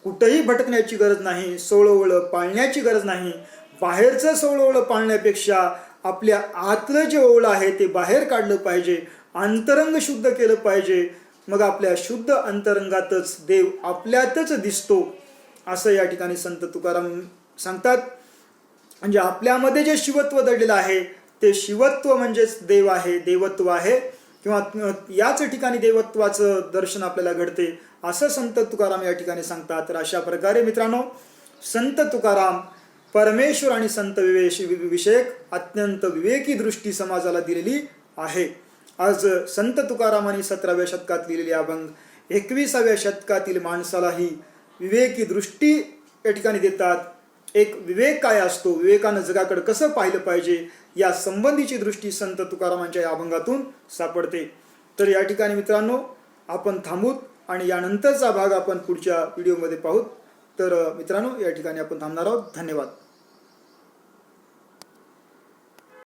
कुठंही भटकण्याची गरज नाही, सोवळं पाळण्याची गरज नाही. बाहेरचं सोवळं पाळण्यापेक्षा आपल्या आतलं जे ओवळं आहे ते बाहेर काढलं पाहिजे, अंतरंग शुद्ध केलं पाहिजे. मग आपल्या शुद्ध अंतरंगातच देव आपल्यातच दिसतो, असं या ठिकाणी संत तुकाराम सांगतात. म्हणजे आपल्यामध्ये जे शिवत्व दडलेलं आहे ते शिवत्व म्हणजेच देव आहे, देवत्व आहे, किंवा याच ठिकाणी देवत्वाचं दर्शन आपल्याला घडते, असं संत तुकाराम या ठिकाणी सांगतात. तर अशा प्रकारे मित्रांनो, संत तुकाराम परमेश्वर आणि संत विषयक अत्यंत विवेकी दृष्टी समाजाला दिलेली आहे. आज संत तुकारामांनी 17व्या शतकात लिहिलेली अभंग 21व्या शतकातील माणसालाही विवेकी दृष्टी या ठिकाणी देतात. एक विवेक काय असतो, विवेकानं जगाकडे कसं पाहिलं पाहिजे या संबंधीची दृष्टी संत तुकारामांच्या या अभंगातून सापडते. तर या ठिकाणी मित्रांनो आपण थांबूत आणि यानंतरचा भाग आपण पुढच्या व्हिडिओमध्ये पाहूत. तर मित्रांनो या ठिकाणी आपण थांबणार आहोत. धन्यवाद.